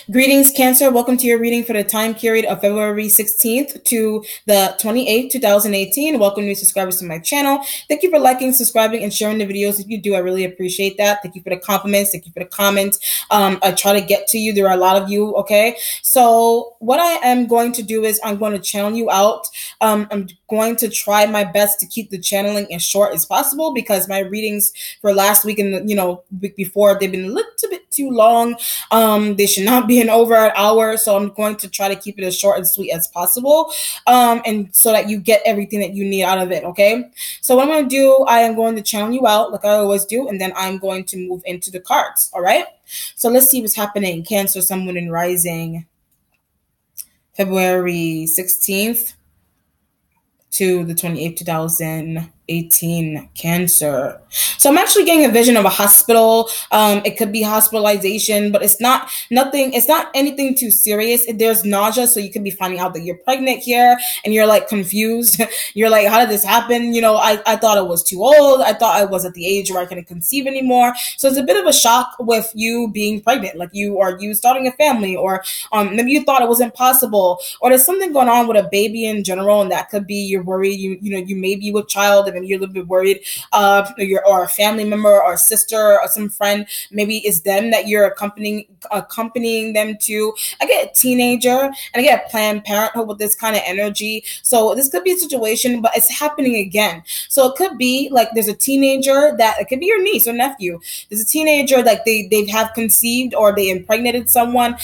Greetings, Cancer. Welcome to your reading for the time period of February 16th to the 28th, 2018. Welcome new subscribers to my channel. Thank you for liking, subscribing, and sharing the videos. If you do, I really appreciate that. Thank you for the compliments. Thank you for the comments. I try to get to you. There are a lot of you, okay? So what I am going to do is I'm going to channel you out. I'm going to try my best to keep the channeling as short as possible because my readings for last week and, week before, they've been a little bit too long. They should not be in over an hour, so I'm going to try to keep it as short and sweet as possible, and so that you get everything that you need out of it, okay? So what I'm going to do, I am going to channel you out like I always do, and then I'm going to move into the cards, all right? So let's see what's happening. Cancer, Sun, Moon, and Rising, February 16th to the 28th, 2018, Cancer. So I'm actually getting a vision of a hospital. It could be hospitalization, but it's not anything too serious. There's nausea, so you could be finding out that you're pregnant here and you're like confused. You're like, how did this happen? I thought I was too old. I thought I was at the age where I couldn't conceive anymore. So it's a bit of a shock with you being pregnant, like you starting a family, or maybe you thought it wasn't possible, or there's something going on with a baby in general, and that could be you're worried. You may be with child, and maybe you're a little bit worried, or a family member or a sister or some friend. Maybe it's them that you're accompanying them to. I get a teenager, and I get a Planned Parenthood with this kind of energy. So this could be a situation, but it's happening again. So it could be like there's a teenager that it could be your niece or nephew. There's a teenager like they have conceived or they impregnated someone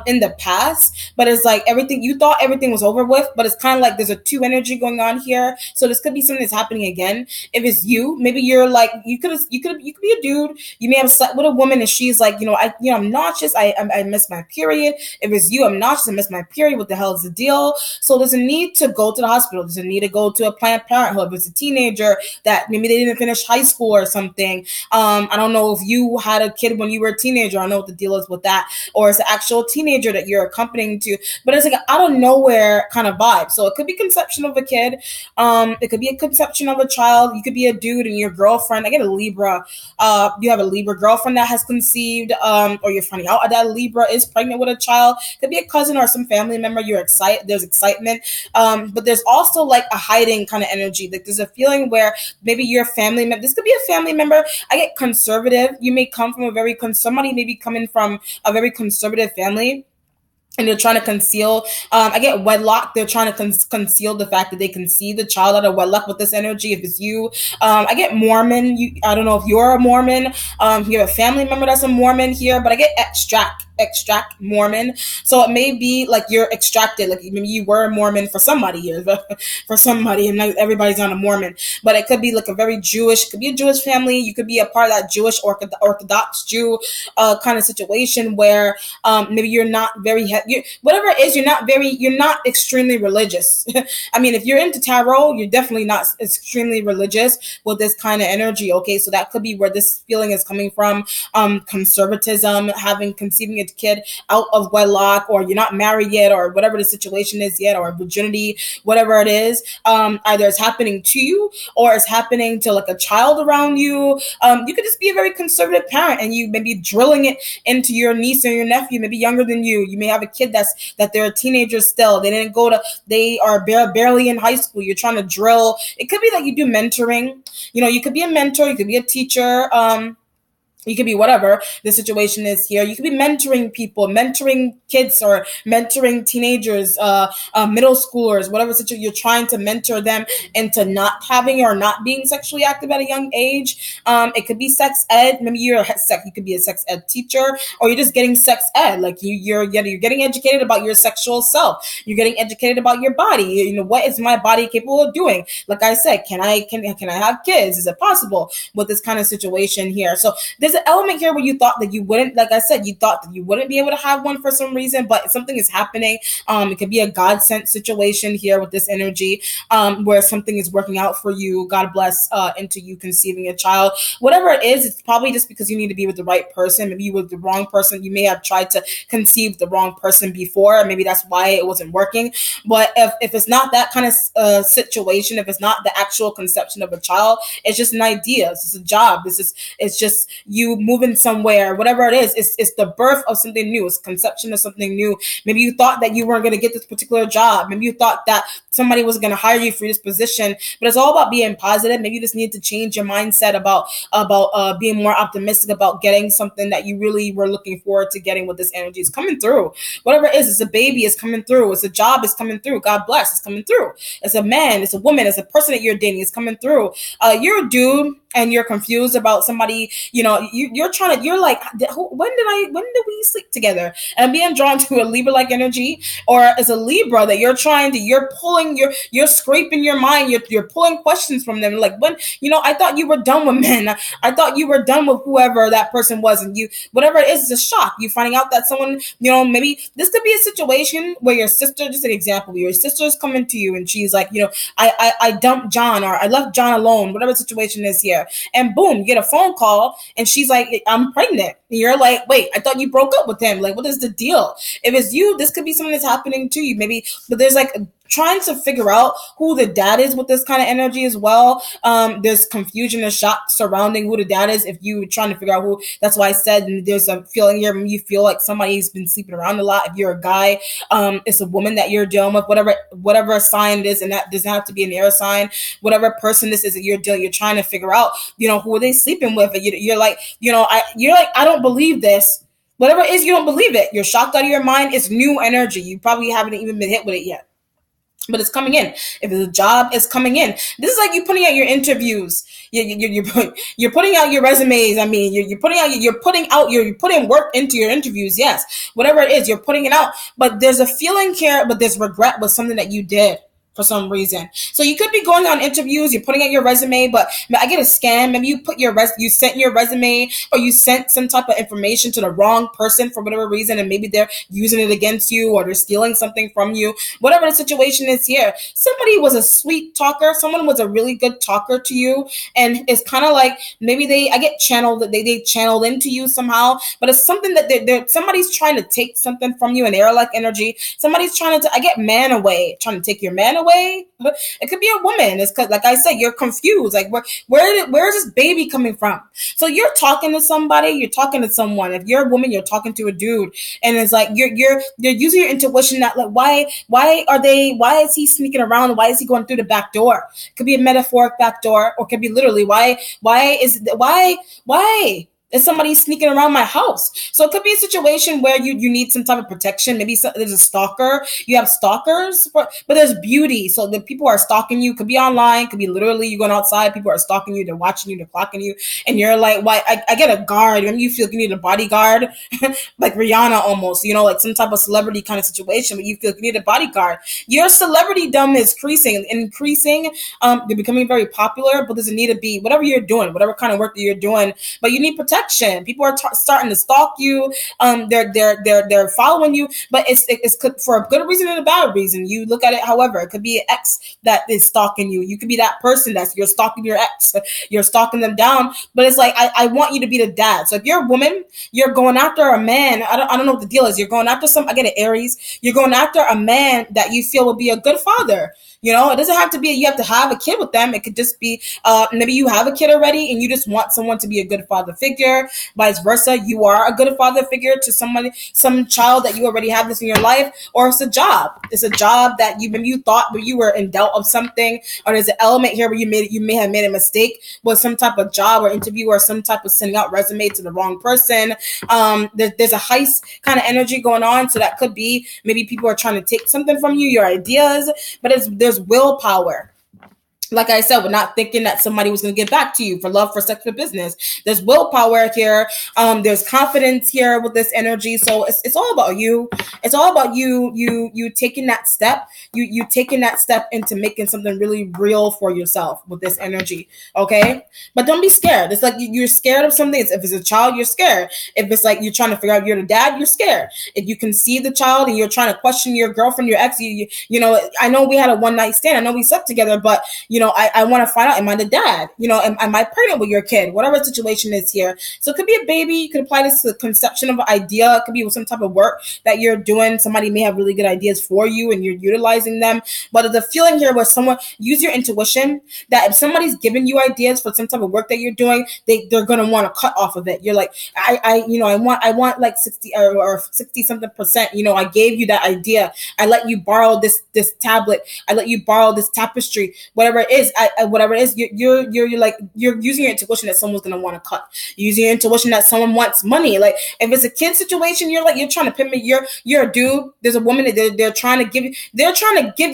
in the past, but it's like you thought everything was over with, but it's kind of like there's a two energy going on here. So this could be something that's happening again. If it's you, maybe you're like you could be a dude. You may have slept with a woman and she's like, I'm nauseous. I missed my period. If it's you, I'm nauseous. I missed my period. What the hell is the deal? So there's a need to go to the hospital. There's a need to go to a Planned Parenthood. If it's a teenager that maybe they didn't finish high school or something. I don't know if you had a kid when you were a teenager. I don't know what the deal is with that. Or it's an actual teenager that you're accompanying to. But it's like an out of nowhere kind of vibe. So it could be conception of a kid. It could be a conception of a child. You could be a dude and your girlfriend. I get a Libra. You have a Libra girlfriend that has conceived, or you're finding out that Libra is pregnant with a child. Could be a cousin or some family member. You're excited. There's excitement. But there's also like a hiding kind of energy. Like there's a feeling where maybe your family member, this could be a family member. I get conservative. You may come from somebody may be coming from a very conservative family, and they're trying to conceal. I get wedlock. They're trying to conceal the fact that they conceive the child out of wedlock with this energy. If it's you, I get Mormon. I don't know if you're a Mormon. You have a family member that's a Mormon here, but I get extract Mormon. So it may be like you're extracted, like maybe you were a Mormon for somebody here, for somebody, and not everybody's not a Mormon. But it could be like it could be a Jewish family. You could be a part of that Jewish Orthodox Jew kind of situation where maybe you're not very whatever it is, you're not extremely religious. I mean, if you're into tarot, you're definitely not extremely religious with this kind of energy. Okay, so that could be where this feeling is coming from. Conservatism, conceiving a kid out of wedlock, or you're not married yet, or whatever the situation is yet, or virginity, whatever it is. Either it's happening to you or it's happening to like a child around you. You could just be a very conservative parent, and you may be drilling it into your niece or your nephew, maybe younger than you. You may have a kid that they're a teenager still. They are barely in high school. You're trying to drill. It could be that you do mentoring. You could be a mentor. You could be a teacher. You could be whatever the situation is here. You could be mentoring people, mentoring kids, or mentoring teenagers, middle schoolers, whatever situation. You're trying to mentor them into not having or not being sexually active at a young age. It could be sex ed. Maybe you could be a sex ed teacher, or you're just getting sex ed. Like you're getting educated about your sexual self. You're getting educated about your body. What is my body capable of doing? Like I said, can I have kids? Is it possible with this kind of situation here? So there's an element here where you thought that you wouldn't, like I said, you thought that you wouldn't be able to have one for some reason, but something is happening. It could be a God sent situation here with this energy, where something is working out for you. God bless into you conceiving a child. Whatever it is, it's probably just because you need to be with the right person. Maybe you were the wrong person. You may have tried to conceive the wrong person before, and maybe that's why it wasn't working. But if it's not that kind of situation, if it's not the actual conception of a child, it's just an idea. It's just a job. It's just you you moving somewhere, whatever it is. It's the birth of something new. It's conception of something new. Maybe you thought that you weren't going to get this particular job. Maybe you thought that somebody was going to hire you for this position, but it's all about being positive. Maybe you just need to change your mindset about being more optimistic about getting something that you really were looking forward to getting. With this energy is coming through. Whatever it is, it's a baby, it's coming through. It's a job, it's coming through. God bless, it's coming through. It's a man, it's a woman, it's a person that you're dating, it's coming through. You're a dude and you're confused about somebody, you're like, when did we sleep together? And I'm being drawn to a Libra like energy, or as a Libra that you're pulling, you're scraping your mind, you're pulling questions from them. Like, when, I thought you were done with men. I thought you were done with whoever that person was. And whatever it is a shock. You finding out that someone, maybe this could be a situation where your sister, just an example, your sister's coming to you and she's like, I dumped John, or I left John alone, whatever the situation is here. And boom, you get a phone call and she's like, I'm pregnant. And you're like, wait, I thought you broke up with him. Like, what is the deal? If it's you, this could be something that's happening to you, maybe. But there's like trying to figure out who the dad is with this kind of energy as well. There's confusion and shock surrounding who the dad is. If you're trying to figure out who, that's why I said there's a feeling here when you feel like somebody's been sleeping around a lot. If you're a guy, it's a woman that you're dealing with, whatever sign it is, and that doesn't have to be an air sign. Whatever person this is that you're dealing, you're trying to figure out, who are they sleeping with? And you're like, I don't believe this. Whatever it is, you don't believe it. You're shocked out of your mind. It's new energy. You probably haven't even been hit with it yet. But it's coming in. If it's a job, it's coming in. This is like you putting out your interviews. You're putting out your resumes. I mean, you're putting work into your interviews. Yes, whatever it is, you're putting it out. But there's a feeling here, but there's regret with something that you did for some reason. So you could be going on interviews, you're putting out your resume, but I get a scam. Maybe you put you sent your resume, or you sent some type of information to the wrong person for whatever reason, and maybe they're using it against you, or they're stealing something from you. Whatever the situation is here, somebody was a sweet talker, someone was a really good talker to you, and it's kind of like maybe they channeled into you somehow, but it's something that somebody's trying to take something from you, an air-like energy. Somebody's trying to, I get man away, trying to take your man away. It could be a woman. It's because, like I said, you're confused. Like, where is this baby coming from? So you're talking to somebody, you're talking to someone. If you're a woman, you're talking to a dude, and it's like you're using your intuition. That, like, why is he sneaking around? Why is he going through the back door? It could be a metaphoric back door, or it could be literally why is somebody sneaking around my house? So it could be a situation where you need some type of protection. Maybe there's a stalker. You have stalkers, but there's beauty. So the people are stalking you. Could be online. Could be literally you going outside. People are stalking you. They're watching you. They're clocking you. And you're like, why? I get a guard. When you feel you need a bodyguard, like Rihanna almost, like some type of celebrity kind of situation, but you feel you need a bodyguard. Your celebrity dumb is increasing. You're becoming very popular, but there's a need to be whatever you're doing, whatever kind of work that you're doing, but you need protection. People are starting to stalk you. They're following you, but it's for a good reason and a bad reason. You look at it, however, it could be an ex that is stalking you. You could be that person you're stalking your ex. You're stalking them down, but it's like I want you to be the dad. So if you're a woman, you're going after a man. I don't know what the deal is. You're going after I get an Aries. You're going after a man that you feel will be a good father. It doesn't have to be you have to have a kid with them. It could just be maybe you have a kid already and you just want someone to be a good father figure. Vice versa, you are a good father figure to some child that you already have this in your life, or it's a job. It's a job that you thought where you were in doubt of something, or there's an element here where you may have made a mistake with some type of job or interview, or some type of sending out resume to the wrong person. There's a heist kind of energy going on, so that could be maybe people are trying to take something from you, your ideas, but there's willpower. Like I said, we're not thinking that somebody was going to get back to you for love, for sex, for business. There's willpower here. There's confidence here with this energy. So it's all about you. It's all about you taking that step. You taking that step into making something really real for yourself with this energy. Okay, but don't be scared. It's like you're scared of something. If it's a child, you're scared. If it's like you're trying to figure out you're the dad, you're scared. If you can see the child and you're trying to question your girlfriend, your ex, I know we had a one night stand. I know we slept together, but I want to find out, am I the dad? Am I pregnant with your kid? Whatever the situation is here. So it could be a baby. You could apply this to the conception of an idea. It could be with some type of work that you're doing. Somebody may have really good ideas for you and you're utilizing them. But the feeling here was someone use your intuition that if somebody's giving you ideas for some type of work that you're doing, they're gonna want to cut off of it. You're like, I want like 60 or 60 something percent. I gave you that idea. I let you borrow this tablet. I let you borrow this tapestry. Whatever it is, whatever it is, you're using your intuition that someone's gonna want to cut. You're using your intuition that someone wants money. Like if it's a kid situation, you're trying to pimp me. You're a dude. There's a woman that they're trying to give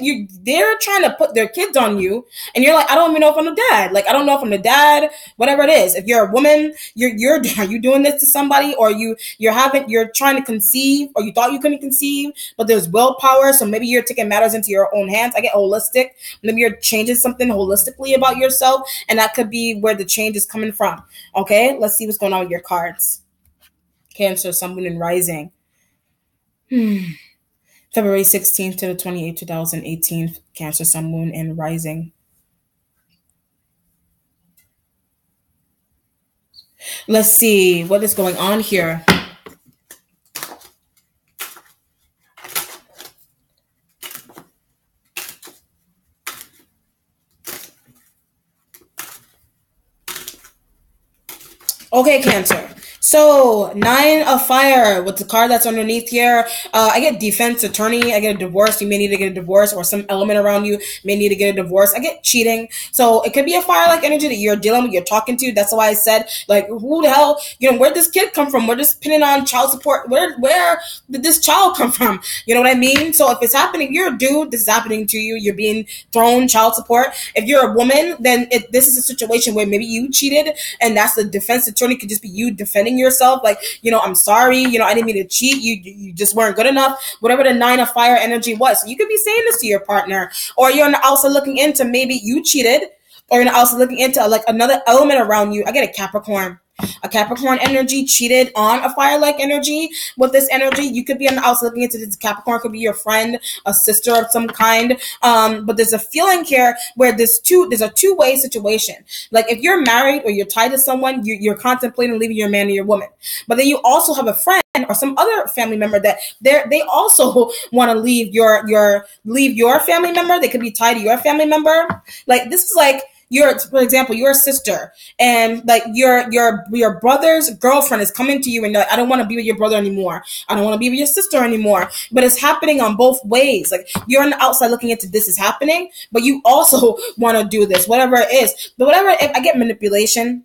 you. They're trying to put their kids on you, and you're like, I don't even know if I'm the dad. Like I don't know if I'm the dad. Whatever it is, if you're a woman, are you doing this to somebody, or you're trying to conceive, or you thought you couldn't conceive, but there's willpower. So maybe you're taking matters into your own hands. I get holistic. Maybe you're changing something holistically about yourself, and that could be where the change is coming from. Okay, let's see what's going on with your cards. Cancer, Sun, Moon, and Rising. February 16th to the 28th, 2018. Cancer, Sun, Moon, and Rising. Let's see what is going on here. Okay, Cancer. So 9 of Fire with the card that's underneath here. I get defense attorney. I get a divorce. You may need to get a divorce, or some element around you may need to get a divorce. I get cheating. So it could be a fire-like energy that you're dealing with, you're talking to. That's why I said, like, who the hell, where'd this kid come from? We're just pinning on child support. Where did this child come from? You know what I mean? So if it's happening, you're a dude, this is happening to you. You're being thrown child support. If you're a woman, then this is a situation where maybe you cheated, and that's the defense attorney. Could just be you defending yourself, like, I'm sorry, I didn't mean to cheat, you just weren't good enough, whatever the 9 of Fire energy was. So you could be saying this to your partner, or you're also looking into maybe you cheated, or you're also looking into like another element around you. I get a Capricorn energy cheated on a fire-like energy. With this energy, you could be on the outside looking into this. Capricorn could be your friend, a sister of some kind. But there's a feeling here where there's a two-way situation. Like if you're married or you're tied to someone, you're contemplating leaving your man or your woman. But then you also have a friend or some other family member that they also want to leave your family member. They could be tied to your family member. Like this is like, for example, your sister, and like your brother's girlfriend is coming to you and you're like, I don't want to be with your brother anymore. I don't want to be with your sister anymore. But it's happening on both ways. Like you're on the outside looking into this is happening, but you also want to do this, whatever it is. But if I get manipulation.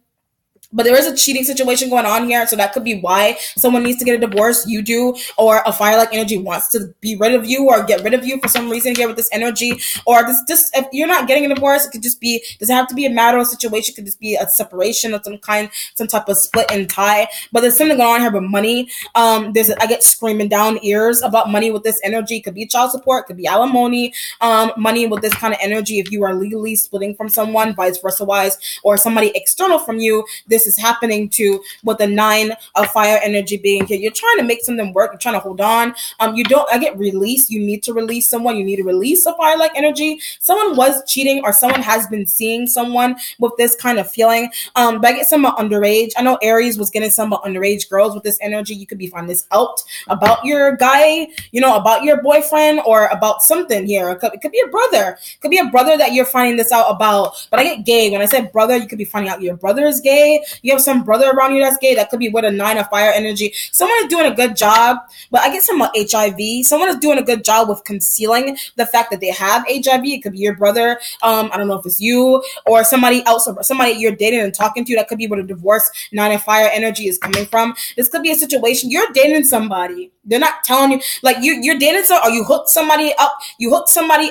But there is a cheating situation going on here, so that could be why someone needs to get a divorce. You do, or a fire-like energy wants to be rid of you or get rid of you for some reason here with this energy. Or this if you're not getting a divorce, it could just be, doesn't have to be a marital situation. It could just be a separation of some kind, some type of split and tie. But there's something going on here with money. I get screaming down ears about money with this energy. It could be child support, it could be alimony. Money with this kind of energy. If you are legally splitting from someone, vice versa wise, or somebody external from you, this is happening to with the 9 of Fire energy being here. You're trying to make something work. You're trying to hold on. I get released. You need to release someone. You need to release a fire-like energy. Someone was cheating, or someone has been seeing someone with this kind of feeling. But I get some underage. I know Aries was getting some underage girls with this energy. You could be finding this out about your guy, about your boyfriend, or about something here. It could be a brother. It could be a brother that you're finding this out about. But I get gay. When I said brother, you could be finding out your brother is gay. You have some brother around you that's gay. That could be with a 9 of Fire energy. Someone is doing a good job, but I get some HIV. Someone is doing a good job with concealing the fact that they have HIV. It could be your brother. I don't know if it's you or somebody else, or somebody you're dating and talking to. That could be where the divorce 9 of Fire energy is coming from. This could be a situation you're dating somebody. They're not telling you, like you're dating someone, or you hook somebody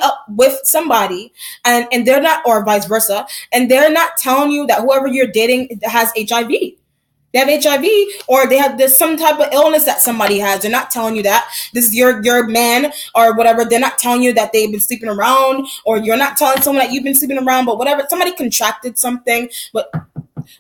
up with somebody, and they're not, or vice versa, and they're not telling you that whoever you're dating has HIV. They have HIV, or there's some type of illness that somebody has. They're not telling you that. This is your man or whatever. They're not telling you that they've been sleeping around, or you're not telling someone that you've been sleeping around, but whatever. Somebody contracted something, but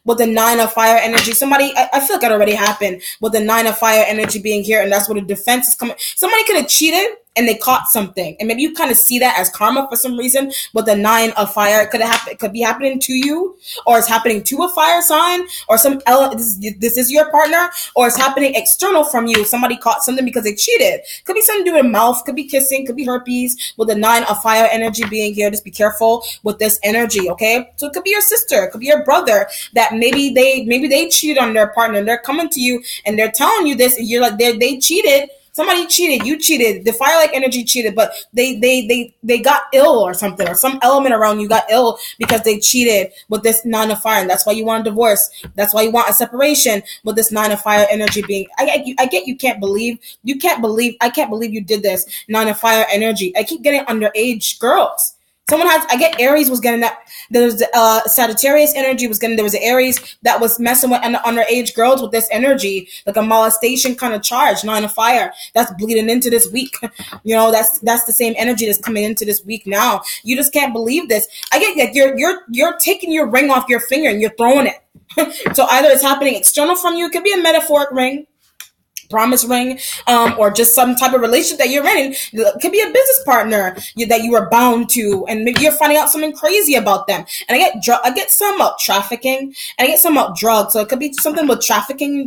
with the 9 of Fire energy, I feel like it already happened with the 9 of Fire energy being here, and that's where the defense is coming. Somebody could have cheated, and they caught something, and maybe you kind of see that as karma for some reason. With the 9 of fire, it could be happening to you, or it's happening to a fire sign, or this is your partner, or it's happening external from you. Somebody caught something because they cheated. Could be something to do with mouth, could be kissing, could be herpes. With the 9 of fire energy being here, just be careful with this energy, okay? So it could be your sister, it could be your brother, that maybe they cheated on their partner. They're coming to you and they're telling you this, and you're like, they cheated. Somebody cheated. You cheated. The fire-like energy cheated, but they got ill or something, or some element around you got ill because they cheated with this 9 of fire, and that's why you want a divorce. That's why you want a separation with this 9 of fire energy being. I get you can't believe. I can't believe you did this 9 of fire energy. I keep getting underage girls. I get Aries was getting that. There was Sagittarius energy was getting, there was an Aries that was messing with underage girls with this energy, like a molestation kind of charge, 9 of fire. That's bleeding into this week. That's the same energy that's coming into this week now. You just can't believe this. I get that you're taking your ring off your finger and you're throwing it. So either it's happening external from you, it could be a metaphoric ring, promise ring, or just some type of relationship that you're in. It could be a business partner that you are bound to, and maybe you're finding out something crazy about them. And I get some about trafficking, and I get some about drugs. So it could be something with trafficking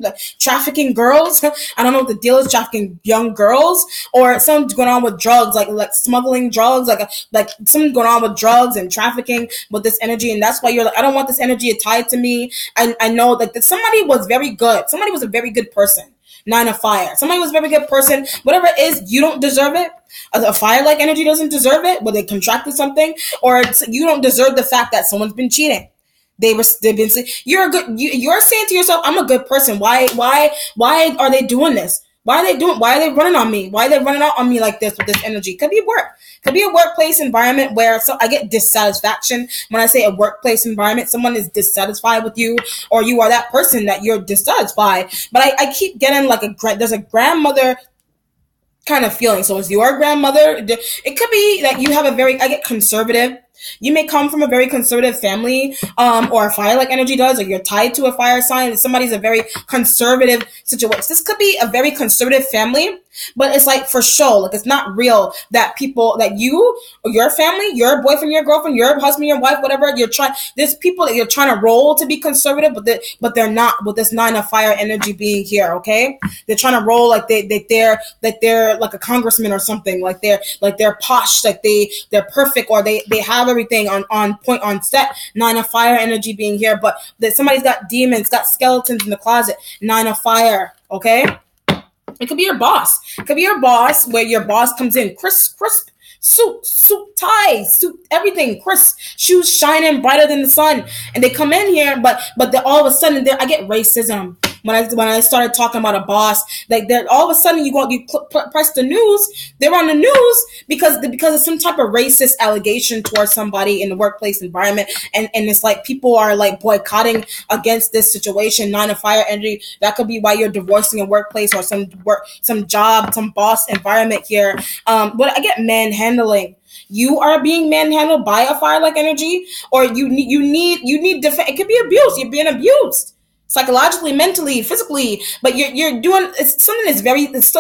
girls. I don't know what the deal is, trafficking young girls, or something going on with drugs, like smuggling drugs, like something going on with drugs and trafficking with this energy. And that's why you're like, I don't want this energy tied to me. I know that somebody was very good. Somebody was a very good person. 9 of fire. Somebody was a very good person. Whatever it is, you don't deserve it. A fire-like energy doesn't deserve it, but they contracted something, or you don't deserve the fact that someone's been cheating. They've been saying you're saying to yourself, I'm a good person. Why are they doing this? Why are they running on me? Why are they running out on me like this with this energy? Could be work. Could be a workplace environment where I get dissatisfaction. When I say a workplace environment, someone is dissatisfied with you, or you are that person that you're dissatisfied. But I keep getting there's a grandmother kind of feeling. So is your grandmother? It could be that you have I get conservative. You may come from a very conservative family, or a fire-like energy does, or you're tied to a fire sign, and somebody's a very conservative situation. This could be a very conservative family, but it's like for show. Like, it's not real that you, or your family, your boyfriend, your girlfriend, your husband, your wife, whatever, there's people that you're trying to roll to be conservative, but they're not, with this 9 of fire energy being here, okay? They're trying to roll like they're like a congressman or something, like they're posh, like they're perfect, or they have everything on point, on set. 9 of fire energy being here, but that somebody's got demons, got skeletons in the closet. 9 of fire, okay? It could be your boss. It could be your boss, where your boss comes in crisp suit, tie, suit, everything crisp, shoes shining brighter than the sun, and they come in here, but all of a sudden I get racism. When I started talking about a boss, like, they're all of a sudden you press the news, they're on the news because of some type of racist allegation towards somebody in the workplace environment, and it's like people are like boycotting against this situation. 9 of fire energy, that could be why you're divorcing a workplace, or some job, some boss environment here. But I get manhandling. You are being manhandled by a fire-like energy, or you need defense. It could be abuse. You're being abused. Psychologically, mentally, physically, but you're doing something that's very is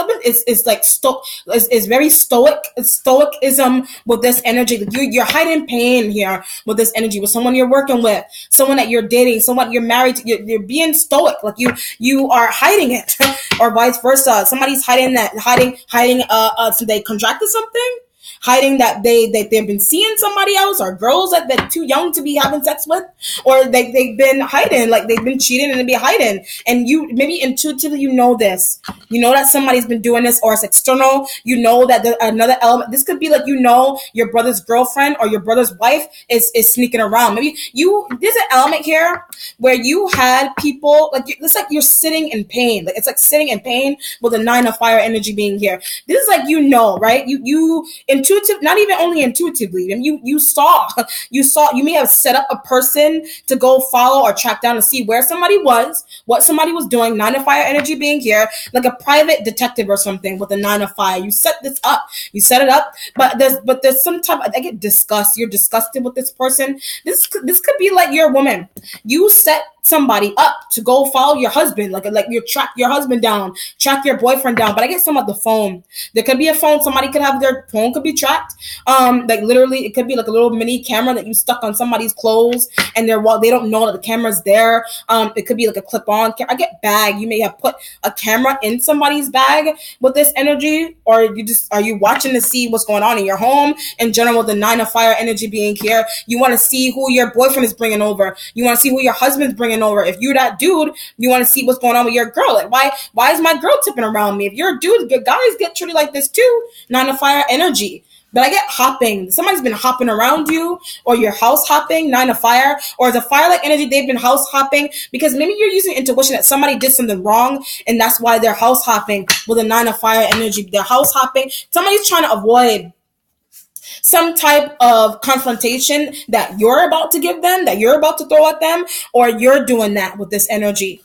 very stoicism with this energy. You're hiding pain here with this energy, with someone you're working with, someone that you're dating, someone you're married to. You're being stoic, like you are hiding it, or vice versa. Somebody's hiding so they contracted something. Hiding that they've been seeing somebody else, or girls that they're too young to be having sex with, or they've been hiding, like they've been cheating and they be hiding. And you maybe intuitively this, that somebody's been doing this, or it's external. That another element. This could be like your brother's girlfriend or your brother's wife is sneaking around. Maybe there's an element here where you had people it's like you're sitting in pain. Like, it's like sitting in pain with a 9 of fire energy being here. This is like right? You intuitive, not even only intuitively, and you saw, you may have set up a person to go follow or track down to see where somebody was, what somebody was doing. 9 of fire energy being here, like a private detective or something with a 9 of fire. You set it up, but there's some type of, I get disgust. You're disgusted with this person. This could be like your woman. You set somebody up to go follow your husband, like you track your husband down, track your boyfriend down. But I get some of the phone. There could be a phone. Somebody could have their phone could be tracked. Like literally, it could be like a little mini camera that you stuck on somebody's clothes, and they don't know that the camera's there. It could be like a clip-on. I get bag. You may have put a camera in somebody's bag with this energy, or are you watching to see what's going on in your home in general? The 9 of fire energy being here, you want to see who your boyfriend is bringing over. You want to see who your husband's bringing over. If you're that dude, you want to see what's going on with your girl. Like why is my girl tipping around me? If you're a dude, good guys get treated like this too. 9 of fire energy. But I get hopping. Somebody's been hopping around you, or you're house hopping, 9 of fire, or the fire-like energy, they've been house hopping because maybe you're using intuition that somebody did something wrong, and that's why they're house hopping with a 9 of fire energy. They're house hopping. Somebody's trying to avoid some type of confrontation that you're about to give them, that you're about to throw at them, or you're doing that with this energy.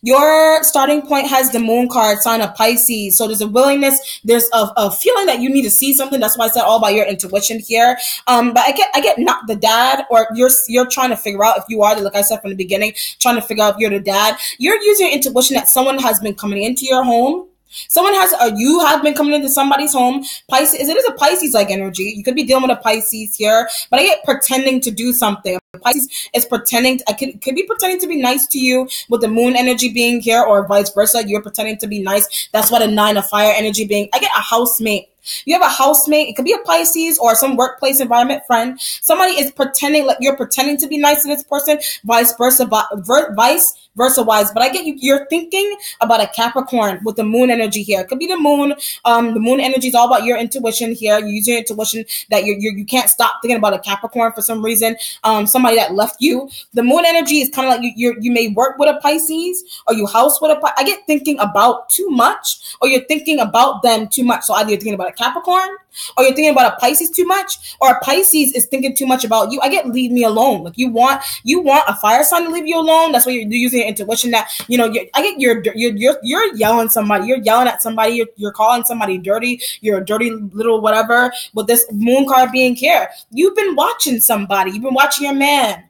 Your starting point has the moon card, sign of Pisces. So there's a willingness, there's a feeling that you need to see something. That's why I said all about your intuition here. But I get not the dad, or you're trying to figure out if you are, like I said from the beginning, trying to figure out if you're the dad. You're using your intuition that someone has been coming into your home. You have been coming into somebody's home. Pisces, it is a Pisces-like energy. You could be dealing with a Pisces here, but I get pretending to do something. Pisces is pretending, could be pretending to be nice to you with the moon energy being here, or vice versa. You're pretending to be nice. That's what a 9 of fire energy being. I get a housemate. You have a housemate. It could be a Pisces or some workplace environment friend. Somebody is pretending, like you're pretending to be nice to this person, vice versa wise. But I get you're thinking about a Capricorn with the moon energy here. It could be the moon. The moon energy is all about your intuition here. You use your intuition that you can't stop thinking about a Capricorn for some reason. Somebody that left you. The moon energy is kind of like you may work with a Pisces, or you house with a Pisces. I get thinking about too much, or you're thinking about them too much. So either you're thinking about a Capricorn, or you're thinking about a Pisces too much, or a Pisces is thinking too much about you. I get leave me alone. Like you want a fire sign to leave you alone. That's why you're using your intuition that, you're yelling somebody, you're yelling at somebody, you're calling somebody dirty, you're a dirty little whatever. With this moon card being here, you've been watching somebody, you've been watching your man.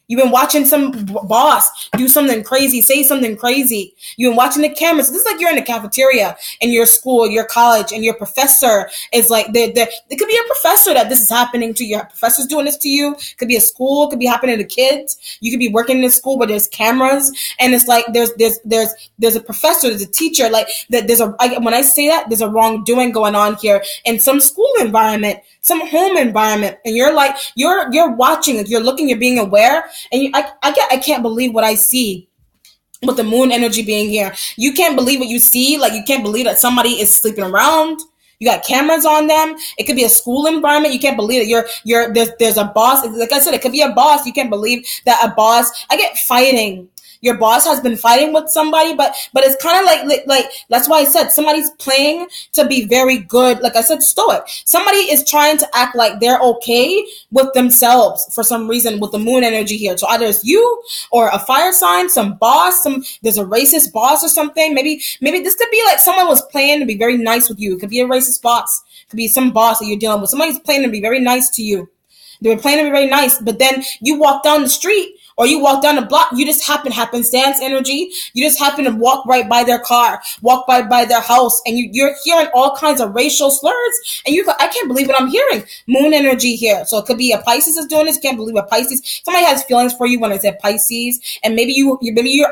You've been watching some boss do something crazy, say something crazy. You've been watching the cameras. This is like you're in the cafeteria in your school, your college, and your professor is like, it could be a professor that this is happening to. Your professor's doing this to you. It could be a school. It could be happening to kids. You could be working in a school where there's cameras, and it's like there's a professor, there's a teacher. Like that, when I say that, there's a wrongdoing going on here in some school environment, some home environment, and you're like you're watching, like you're looking, you're being aware, and I can't believe what I see with the moon energy being here. You can't believe what you see, like you can't believe that somebody is sleeping around. You got cameras on them. It could be a school environment. You can't believe that there's a boss. Like I said, it could be a boss. You can't believe that a boss. I get fighting. Your boss has been fighting with somebody, but it's kind of like that's why I said somebody's playing to be very good. Like I said, stoic. Somebody is trying to act like they're okay with themselves for some reason with the moon energy here. So either it's you or a fire sign, some boss, there's a racist boss or something. Maybe this could be like someone was playing to be very nice with you. It could be a racist boss. It could be some boss that you're dealing with. Somebody's playing to be very nice to you. They were playing to be very nice, but then you walk down the street or you walk down the block, you just happenstance energy. You just happen to walk right by their car, walk by their house, and you're hearing all kinds of racial slurs, and I can't believe what I'm hearing. Moon energy here. So it could be a Pisces is doing this. Can't believe a Pisces. Somebody has feelings for you when I said Pisces, and maybe you're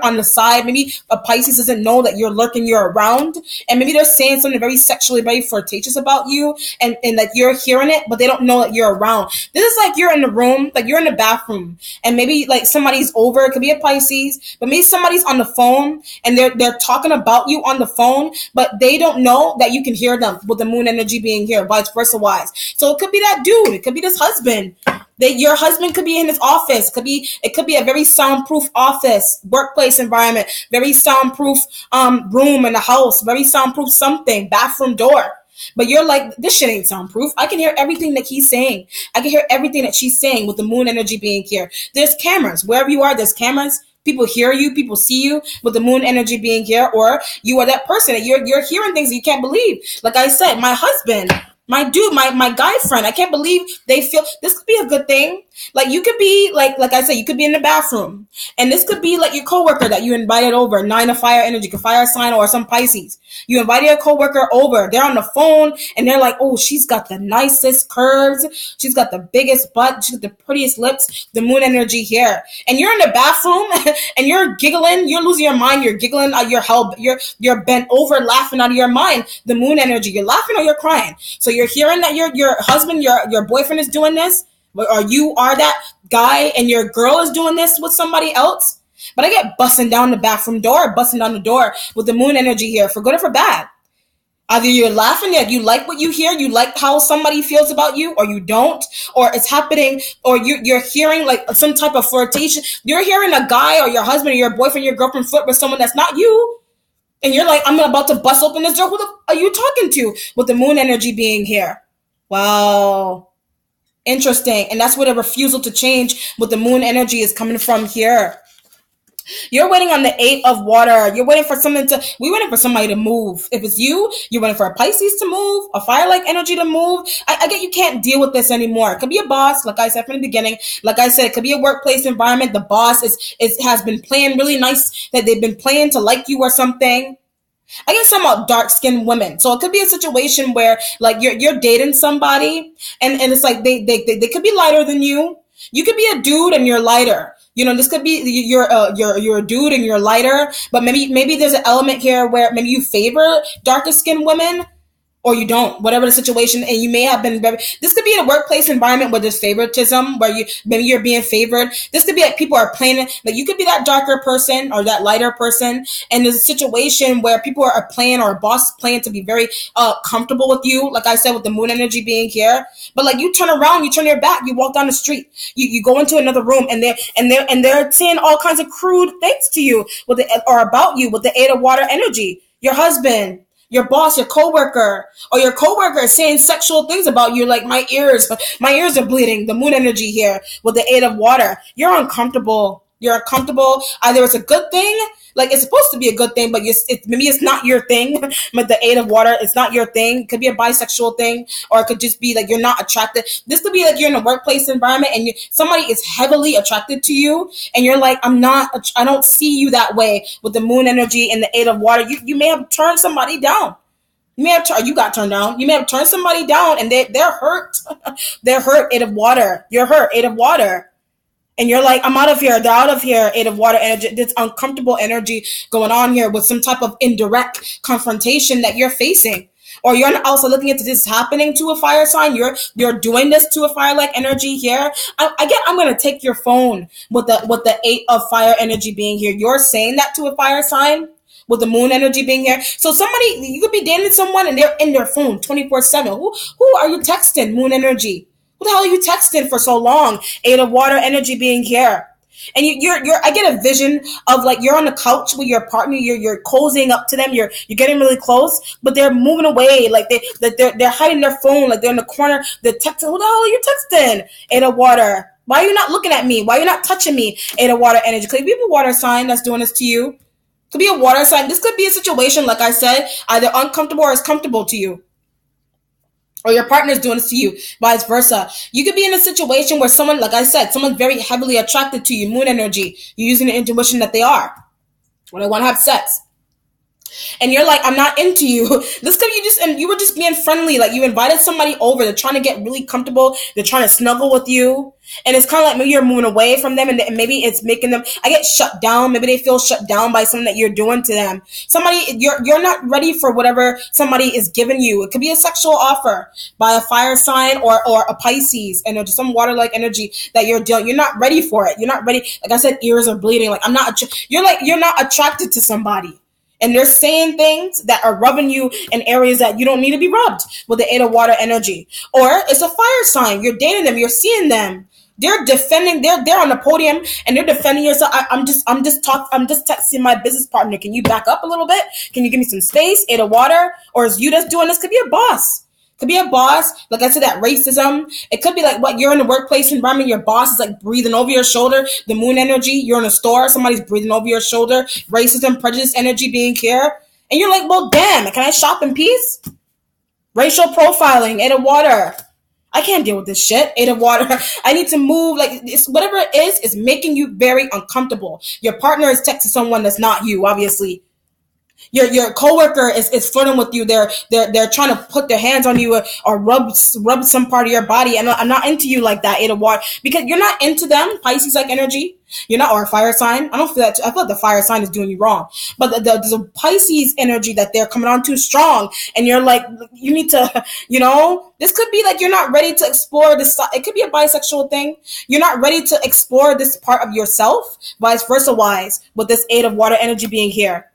on the side. Maybe a Pisces doesn't know that you're lurking, you're around, and maybe they're saying something very sexually, very flirtatious about you, and that you're hearing it, but they don't know that you're around. This is like you're in the room, like you're in the bathroom, and maybe like somebody's over. It could be a Pisces, but maybe somebody's on the phone and they're talking about you on the phone, but they don't know that you can hear them with the moon energy being here, vice versa wise. So it could be that dude. It could be this husband. That your husband could be in his office. It could be a very soundproof office, workplace environment, very soundproof room in the house, very soundproof something, bathroom door. But you're like, this shit ain't soundproof. I can hear everything that he's saying. I can hear everything that she's saying with the moon energy being here. There's cameras. Wherever you are, there's cameras. People hear you. People see you with the moon energy being here. Or you are that person that you're hearing things that you can't believe. Like I said, my husband, My dude, my guy friend. I can't believe they feel this could be a good thing. Like you could be like I said, you could be in the bathroom, and this could be like your coworker that you invited over. 9 of fire energy, could fire sign or some Pisces. You invited your coworker over. They're on the phone and they're like, oh, she's got the nicest curves. She's got the biggest butt. She's got the prettiest lips. The moon energy here, and you're in the bathroom and you're giggling. You're losing your mind. You're giggling. You're bent over, laughing out of your mind. The moon energy. You're laughing or you're crying. So you're hearing that your husband, your boyfriend is doing this, or you are that guy and your girl is doing this with somebody else. But I get busting down the bathroom door, busting down the door with the moon energy here, for good or for bad. Either you're laughing at, you like what you hear, you like how somebody feels about you, or you don't, or it's happening, or you're hearing like some type of flirtation. You're hearing a guy or your husband or your boyfriend, your girlfriend flirt with someone that's not you. And you're like, I'm about to bust open this door. Who the are you talking to? With the moon energy being here. Wow. Interesting. And that's where the refusal to change with the moon energy is coming from here. You're waiting on the 8 of water. We're waiting for somebody to move. If it's you, you're waiting for a Pisces to move, a fire-like energy to move. I get you can't deal with this anymore. It could be a boss, like I said from the beginning. Like I said, it could be a workplace environment. The boss has been playing really nice, that they've been playing to like you or something. I get some about dark-skinned women. So it could be a situation where like you're dating somebody and it's like they could be lighter than you. You could be a dude and you're lighter. You know, this could be you're a dude and you're lighter, but maybe there's an element here where maybe you favor darker skinned women, or you don't, whatever the situation, and you may have been this could be in a workplace environment where there's favoritism, where maybe you're being favored. This could be like people are playing, like you could be that darker person or that lighter person, and there's a situation where people are playing, or a boss playing to be very comfortable with you, like I said, with the moon energy being here. But like you turn around, you turn your back, you walk down the street, you go into another room, and they're saying all kinds of crude things to you or about you with the 8 of water energy. Your husband, your boss, your coworker, or your coworker is saying sexual things about you, like my ears are bleeding. The moon energy here with the 8 of water. You're uncomfortable. You're uncomfortable. Either it's a good thing, like it's supposed to be a good thing, but maybe it's not your thing. But the 8 of water, it's not your thing. It could be a bisexual thing, or it could just be like you're not attracted. This could be like you're in a workplace environment and somebody is heavily attracted to you, and you're like, I don't see you that way. With the moon energy and the 8 of water, you may have turned somebody down. You got turned down. You may have turned somebody down, and they're hurt. They're hurt. 8 of water. You're hurt. 8 of water. And you're like, I'm out of here. They're out of here. 8 of water energy. This uncomfortable energy going on here with some type of indirect confrontation that you're facing. Or you're also looking at this happening to a fire sign. You're doing this to a fire-like energy here. I'm going to take your phone with the 8 of fire energy being here. You're saying that to a fire sign with the moon energy being here. So you could be dating someone and they're in their phone 24/7. Who are you texting? Moon energy. Who the hell are you texting for so long? 8 of water energy being here. And I get a vision of like you're on the couch with your partner, you're cozying up to them, you're getting really close, but they're moving away, like they're hiding their phone, like they're in the corner, they're texting. Who the hell are you texting? 8 of water. Why are you not looking at me? Why are you not touching me? 8 of water energy. Could it be a water sign that's doing this to you? Could be a water sign. This could be a situation, like I said, either uncomfortable or is comfortable to you. Or your partner's doing this to you, vice versa. You could be in a situation where someone, like I said, someone's very heavily attracted to you, moon energy. You're using the intuition that they are. When they want to have sex. And you're like, I'm not into you. This could be and you were just being friendly. Like you invited somebody over. They're trying to get really comfortable. They're trying to snuggle with you. And it's kind of like maybe you're moving away from them, and maybe it's making them, I get shut down. Maybe they feel shut down by something that you're doing to them. You're not ready for whatever somebody is giving you. It could be a sexual offer by a fire sign or a Pisces, and just some water-like energy that you're dealing. You're not ready for it. You're not ready. Like I said, ears are bleeding. Like you're not attracted to somebody. And they're saying things that are rubbing you in areas that you don't need to be rubbed with the 8 of water energy. Or it's a fire sign. You're dating them. You're seeing them. They're defending. They're on the podium and they're defending yourself. I'm just texting my business partner. Can you back up a little bit? Can you give me some space? 8 of water. Or is you that's doing this? Could be a boss. Could be a boss, like I said, that racism. It could be like what you're in a workplace environment, your boss is like breathing over your shoulder, the moon energy, you're in a store, somebody's breathing over your shoulder, racism, prejudice energy being here. And you're like, well, damn, can I shop in peace? Racial profiling, Eight of Water. I can't deal with this shit. Eight of Water. I need to move. Like, it's, whatever it is making you very uncomfortable. Your partner is texting someone that's not you, obviously. Your coworker is flirting with you. They're trying to put their hands on you or rub some part of your body. And I'm not into you like that, Eight of Water, because you're not into them. Pisces like energy. You're not, or a fire sign. I don't feel that. I feel like the fire sign is doing you wrong. But the Pisces energy that they're coming on too strong, and you're like, you need to, this could be like you're not ready to explore this. It could be a bisexual thing. You're not ready to explore this part of yourself. Vice versa wise, with this Eight of Water energy being here.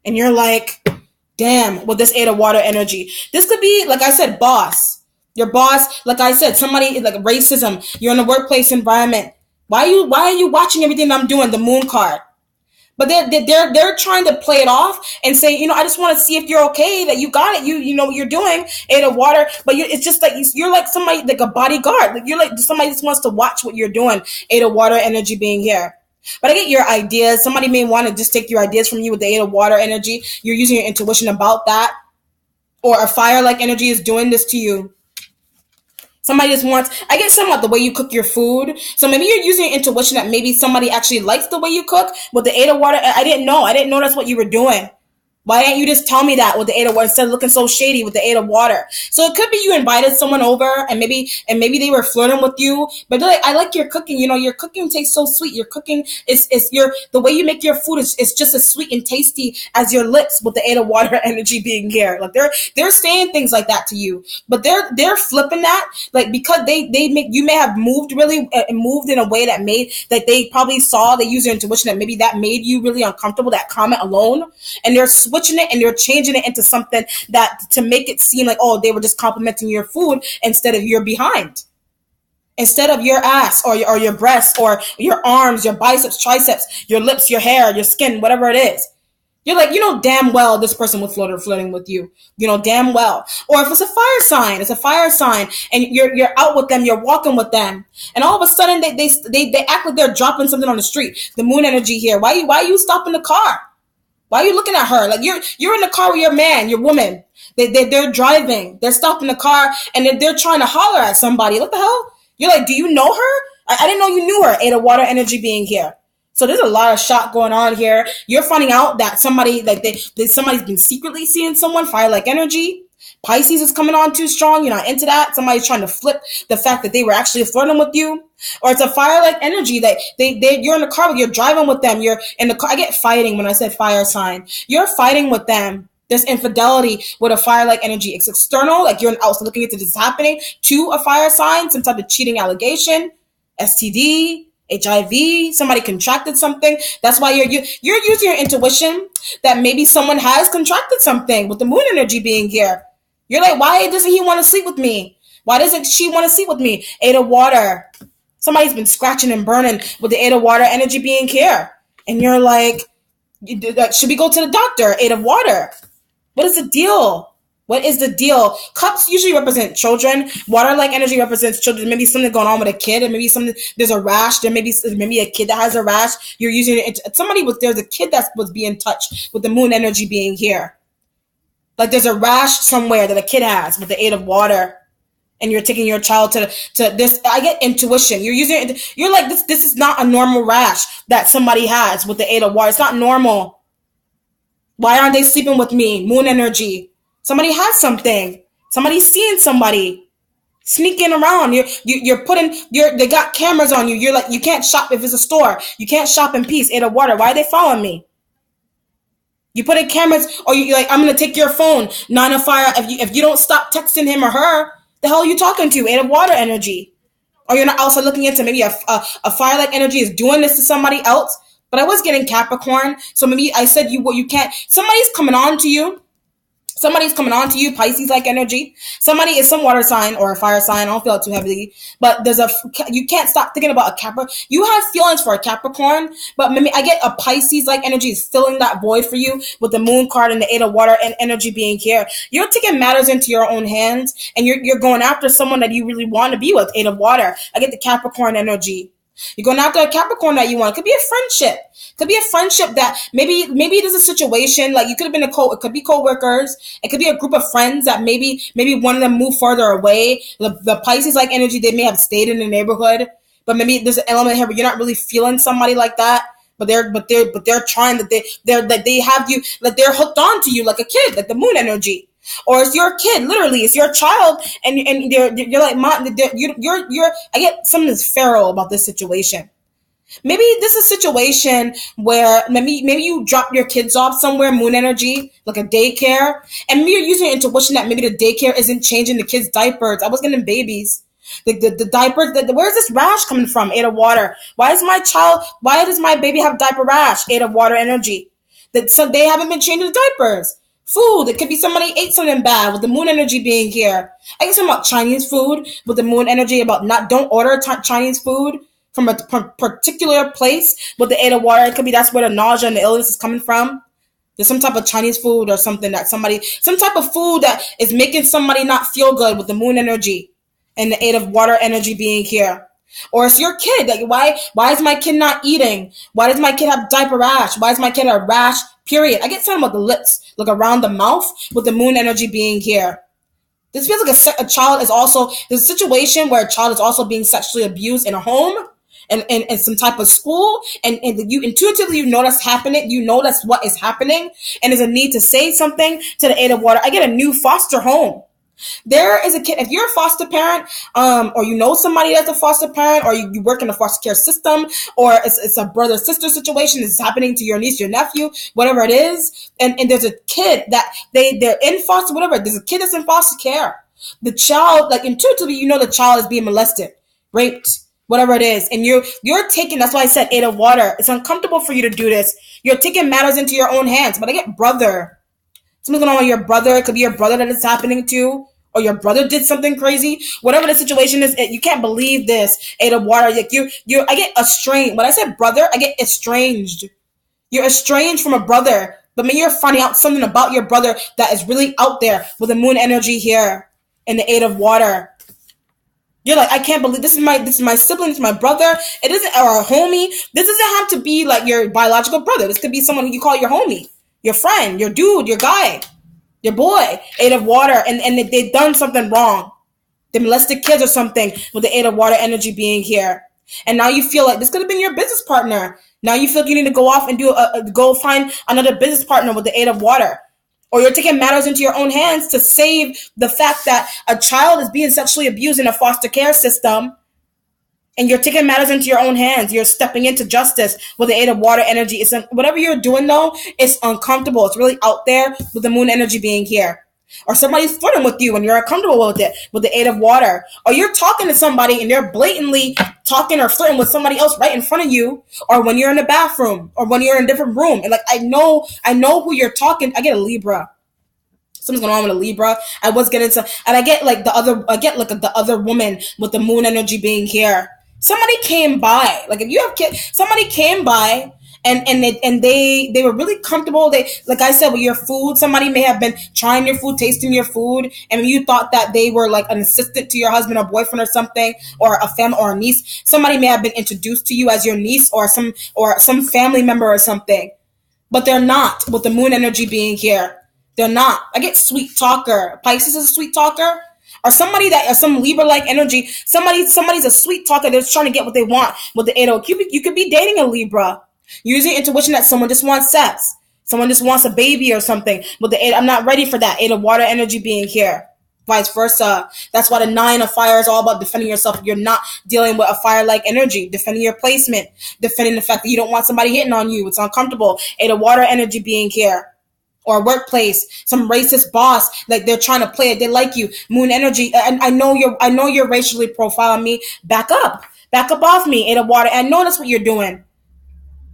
And you're like, damn, with this Eight of Water energy. This could be, like I said, boss. Your boss, like I said, somebody, like racism. You're in a workplace environment. Why are you watching everything I'm doing? The Moon card. But they're trying to play it off and say, I just want to see if you're okay, that you got it. You know what you're doing, Eight of Water. But it's just like, you're like somebody, like a bodyguard. Like you're like somebody just wants to watch what you're doing. Eight of Water energy being here. But I get your ideas. Somebody may want to just take your ideas from you with the Eight of Water energy. You're using your intuition about that. Or a fire-like energy is doing this to you. Somebody just wants, I get somewhat the way you cook your food. So maybe you're using your intuition that maybe somebody actually likes the way you cook. With the Eight of Water, I didn't know. I didn't know that's what you were doing. Why didn't you just tell me that with the Eight of Water instead of looking so shady with the Eight of Water? So it could be you invited someone over and maybe they were flirting with you. But they're like, I like your cooking. Your cooking tastes so sweet. Your cooking is the way you make your food is just as sweet and tasty as your lips with the Eight of Water energy being here. Like they're saying things like that to you, but they're flipping that, like, because they make, you may have moved really moved in a way that made, that they probably saw, they use their intuition that maybe that made you really uncomfortable, that comment alone, and they're switching it and you're changing it into something that to make it seem like, oh, they were just complimenting your food instead of your behind, instead of your ass or your breasts or your arms, your biceps, triceps, your lips, your hair, your skin, whatever it is. You're like, damn well this person was flirting with you, damn well. Or if it's a fire sign, and you're out with them, you're walking with them, and all of a sudden they act like they're dropping something on the street. The Moon energy here. Why you stopping the car? Why are you looking at her? Like you're in the car with your man, your woman. They're driving. They're stopping the car and they're trying to holler at somebody. What the hell? You're like, do you know her? I didn't know you knew her. Eight of Water energy being here. So there's a lot of shot going on here. You're finding out that somebody, like somebody's been secretly seeing someone, fire-like energy. Pisces is coming on too strong. You're not into that. Somebody's trying to flip the fact that they were actually flirting with you. Or it's a fire-like energy that you're in the car, you're driving with them. You're in the car. I get fighting when I said fire sign. You're fighting with them. There's infidelity with a fire-like energy. It's external, like you're also looking into this happening to a fire sign, some type of cheating allegation, STD, HIV, somebody contracted something. That's why you're using your intuition that maybe someone has contracted something with the Moon energy being here. You're like, why doesn't he want to sleep with me? Why doesn't she want to sleep with me? Eight of Water. Somebody's been scratching and burning with the Eight of Water energy being here. And you're like, should we go to the doctor? Eight of Water. What is the deal? What is the deal? Cups usually represent children. Water-like energy represents children. Maybe something going on with a kid, and maybe there's a rash. There maybe a kid that has a rash. You're using it. There's a kid that was being touched with the Moon energy being here. Like there's a rash somewhere that a kid has with the Eight of Water, and you're taking your child to this. I get intuition. You're like, this is not a normal rash that somebody has with the Eight of Water. It's not normal. Why aren't they sleeping with me? Moon energy. Somebody has something. Somebody's seeing somebody sneaking around. They got cameras on you. You're like, you can't shop if it's a store. You can't shop in peace. Eight of Water. Why are they following me? You put in cameras, or you're like, I'm gonna take your phone. Nine of Fire. If you don't stop texting him or her, the hell are you talking to? Eight of Water energy. Or you're not also looking into maybe a fire-like energy is doing this to somebody else. But I was getting Capricorn, so maybe I said you can't. Somebody's coming on to you. Somebody's coming on to you, Pisces-like energy. Somebody is some water sign or a fire sign. I don't feel it too heavily. But you can't stop thinking about a Capricorn. You have feelings for a Capricorn, but maybe I get a Pisces-like energy is filling that void for you with the Moon card and the Eight of Water and energy being here. You're taking matters into your own hands, and you're going after someone that you really want to be with, Eight of Water. I get the Capricorn energy. You're going after a Capricorn that you want. It could be a friendship. Could be a friendship that maybe it is a situation like you could have been it could be co-workers. It could be a group of friends that maybe one of them moved further away. The Pisces like energy, they may have stayed in the neighborhood, but maybe there's an element here where you're not really feeling somebody like that. But they're trying they have you, like they're hooked on to you like a kid, like the moon energy. Or it's your kid, literally, it's your child, and you're like, Mom, you're. I get something that's feral about this situation. Maybe this is a situation where maybe you drop your kids off somewhere, moon energy, like a daycare, and maybe you're using your intuition that maybe the daycare isn't changing the kids' diapers. I was getting babies. The diapers, where's this rash coming from? Eight of water. Why does my baby have diaper rash? Eight of water energy. So they haven't been changing the diapers. Food. It could be somebody ate something bad with the moon energy being here. I guess about Chinese food with the moon energy about don't order Chinese food from a particular place with the eight of water. It could be that's where the nausea and the illness is coming from. There's some type of Chinese food or something some type of food that is making somebody not feel good with the moon energy and the eight of water energy being here. Or it's your kid. Like, why is my kid not eating? Why does my kid have diaper rash? Why does my kid have rash? Period. I get something about the lips, like around the mouth with the moon energy being here. This feels like a child is also, there's a situation where a child is also being sexually abused in a home and some type of school. And you intuitively, you know that's happening. You know that's what is happening. And there's a need to say something to the eight of water. I get a new foster home. There is a kid, if you're a foster parent, or you know somebody that's a foster parent, or you work in a foster care system, or it's a brother-sister situation that's happening to your niece, your nephew, whatever it is, and there's a kid that they're in foster, whatever, there's a kid that's in foster care. The child, like intuitively, you know the child is being molested, raped, whatever it is, and you're taking, that's why I said eight of water. It's uncomfortable for you to do this. You're taking matters into your own hands, but I get brother. Something's going on with your brother. It could be your brother that it's happening to, or your brother did something crazy. Whatever the situation is, you can't believe this. Eight of water. Like I get estranged. When I said brother, I get estranged. You're estranged from a brother, but maybe you're finding out something about your brother that is really out there with the moon energy here and the eight of water. You're like, I can't believe this is my sibling, this is my brother. It isn't, or a homie. This doesn't have to be like your biological brother. This could be someone who you call your homie, your friend, your dude, your guy, your boy. Eight of water, and they've done something wrong. They molested kids or something with the eight of water energy being here. And now you feel like this could have been your business partner. Now you feel like you need to go off and go find another business partner with the eight of water. Or you're taking matters into your own hands to save the fact that a child is being sexually abused in a foster care system. And you're taking matters into your own hands. You're stepping into justice with the eight of water energy. It's whatever you're doing, though, it's uncomfortable. It's really out there with the moon energy being here. Or somebody's flirting with you and you're uncomfortable with it with the eight of water. Or you're talking to somebody and they're blatantly talking or flirting with somebody else right in front of you. Or when you're in the bathroom. Or when you're in a different room. And like, I know who you're talking. I get a Libra. Something's going on with a Libra. I was getting to, and I get like the other woman with the moon energy being here. Somebody came by, like if you have kids, somebody came by and they were really comfortable. They, like I said, with your food, somebody may have been trying your food, tasting your food, and you thought that they were like an assistant to your husband or boyfriend or something, or a family or a niece. Somebody may have been introduced to you as your niece or some family member or something, but they're not. With the moon energy being here, they're not. I get sweet talker. Pisces is a sweet talker. Or somebody that, or some Libra-like energy, somebody's a sweet talker. They're trying to get what they want with the 8 of Cupid. You could be dating a Libra. Using intuition that someone just wants sex. Someone just wants a baby or something. With the 8, I'm not ready for that. 8 of water energy being here. Vice versa. That's why the 9 of fire is all about defending yourself. You're not dealing with a fire-like energy. Defending your placement. Defending the fact that you don't want somebody hitting on you. It's uncomfortable. 8 of water energy being here. Or workplace, some racist boss, like they're trying to play it. They like you. Moon energy. And I know you're racially profiling me. Back up off me. 8 of water. And I know that's what you're doing.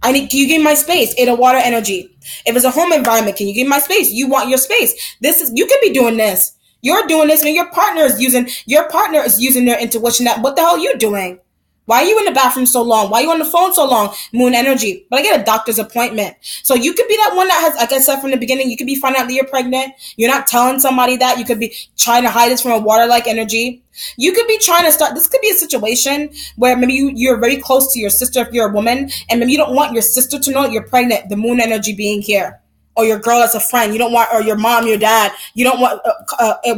Can you give me my space? 8 of water energy. If it's a home environment, can you give me my space? You want your space. You could be doing this. You're doing this when your partner is using their intuition. That what the hell are you doing? Why are you in the bathroom so long? Why are you on the phone so long? Moon energy. But I get a doctor's appointment. So you could be that one that has, like I said from the beginning, you could be finding out that you're pregnant. You're not telling somebody that. You could be trying to hide this from a water-like energy. You could be trying to start, this could be a situation where maybe you're very close to your sister if you're a woman, and maybe you don't want your sister to know that you're pregnant, the moon energy being here. Or your girl as a friend. You don't want, or your mom, your dad. You don't want,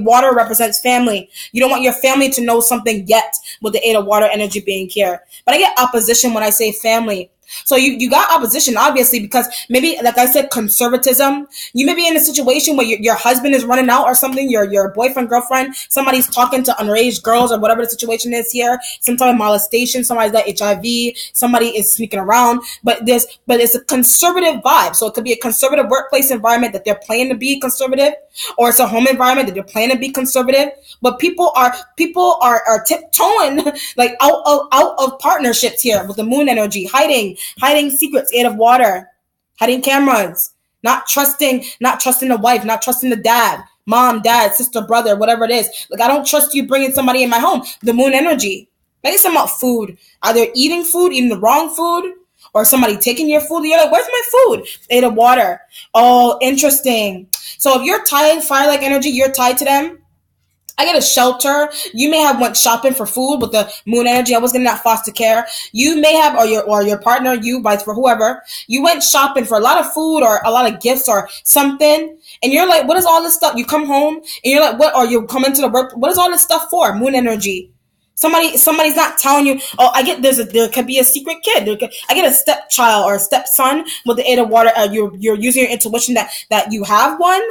water represents family. You don't want your family to know something yet with the 8 of water energy being here. But I get opposition when I say family. So you got opposition, obviously, because maybe, like I said, conservatism. You may be in a situation where your husband is running out or something, your boyfriend, girlfriend, somebody's talking to underage girls or whatever the situation is here, some type of molestation, somebody's got HIV, somebody is sneaking around, but it's a conservative vibe. So it could be a conservative workplace environment that they're playing to be conservative, or it's a home environment that they're playing to be conservative, but people are tiptoeing like out of partnerships here with the moon energy, hiding secrets, 8 of water, hiding cameras, not trusting the wife, not trusting the dad, mom, dad, sister, brother, whatever it is. Like, I don't trust you bringing somebody in my home. The moon energy. Maybe something about food. Either eating the wrong food, or somebody taking your food. You're like, where's my food? 8 of water. Oh, interesting. So if you're tied, fire-like energy, you're tied to them. I get a shelter. You may have went shopping for food with the moon energy. I was getting that foster care. You may have, or your partner, you, vice for whoever, you went shopping for a lot of food or a lot of gifts or something. And you're like, what is all this stuff? You come home and you're like, what? Or you come into the work. What is all this stuff for? Moon energy. Somebody's not telling you. Oh, I get there could be a secret kid. I get a stepchild or a stepson with the 8 of water. You're using your intuition that you have one.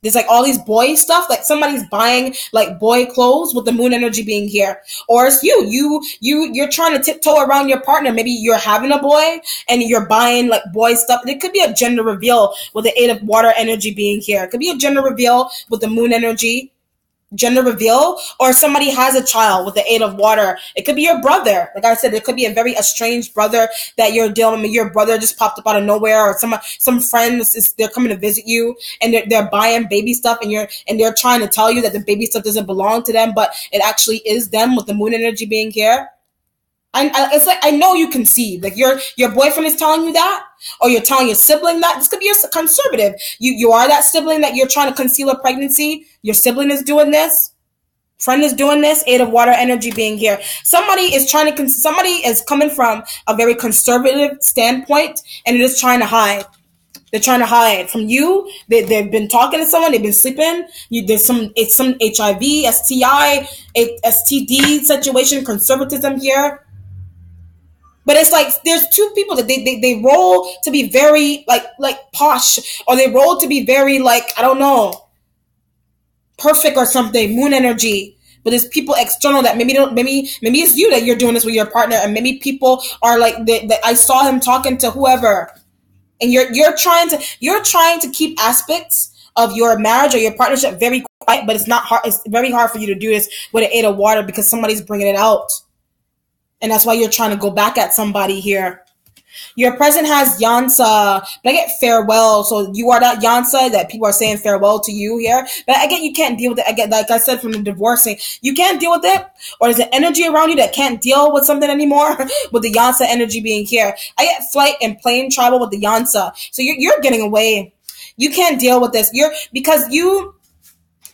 There's like all these boy stuff, like somebody's buying like boy clothes with the moon energy being here. Or it's you're trying to tiptoe around your partner. Maybe you're having a boy and you're buying like boy stuff. It could be a gender reveal with the 8 of water energy being here. It could be a gender reveal with the moon energy. Gender reveal, or somebody has a child with the 8 of water. It could be your brother. Like I said, it could be a very estranged brother that you're dealing with. Your brother just popped up out of nowhere, or some friends they're coming to visit you and they're buying baby stuff and they're trying to tell you that the baby stuff doesn't belong to them, but it actually is them with the moon energy being here. It's like, I know you conceive. Like your boyfriend is telling you that, or you're telling your sibling that. This could be a conservative. You are that sibling that you're trying to conceal a pregnancy. Your sibling is doing this. Friend is doing this. 8 of water energy being here. Somebody is coming from a very conservative standpoint and it is trying to hide. They're trying to hide from you. They've been talking to someone. They've been sleeping. It's some HIV, STI, STD situation, conservatism here. But it's like there's two people that they roll to be very like posh, or they roll to be very like, I don't know, perfect or something, moon energy. But there's people external that maybe it's you that you're doing this with your partner, and maybe people are like that I saw him talking to whoever, and you're trying to keep aspects of your marriage or your partnership very quiet, but it's not hard. It's very hard for you to do this with an 8 of water because somebody's bringing it out. And that's why you're trying to go back at somebody here. Your present has Yansa, but I get farewell. So you are that Yansa that people are saying farewell to you here. But I get you can't deal with it. I get, like I said, from the divorcing, you can't deal with it. Or there's an energy around you that can't deal with something anymore with the Yansa energy being here. I get flight and plane travel with the Yansa. So you're getting away. You can't deal with this.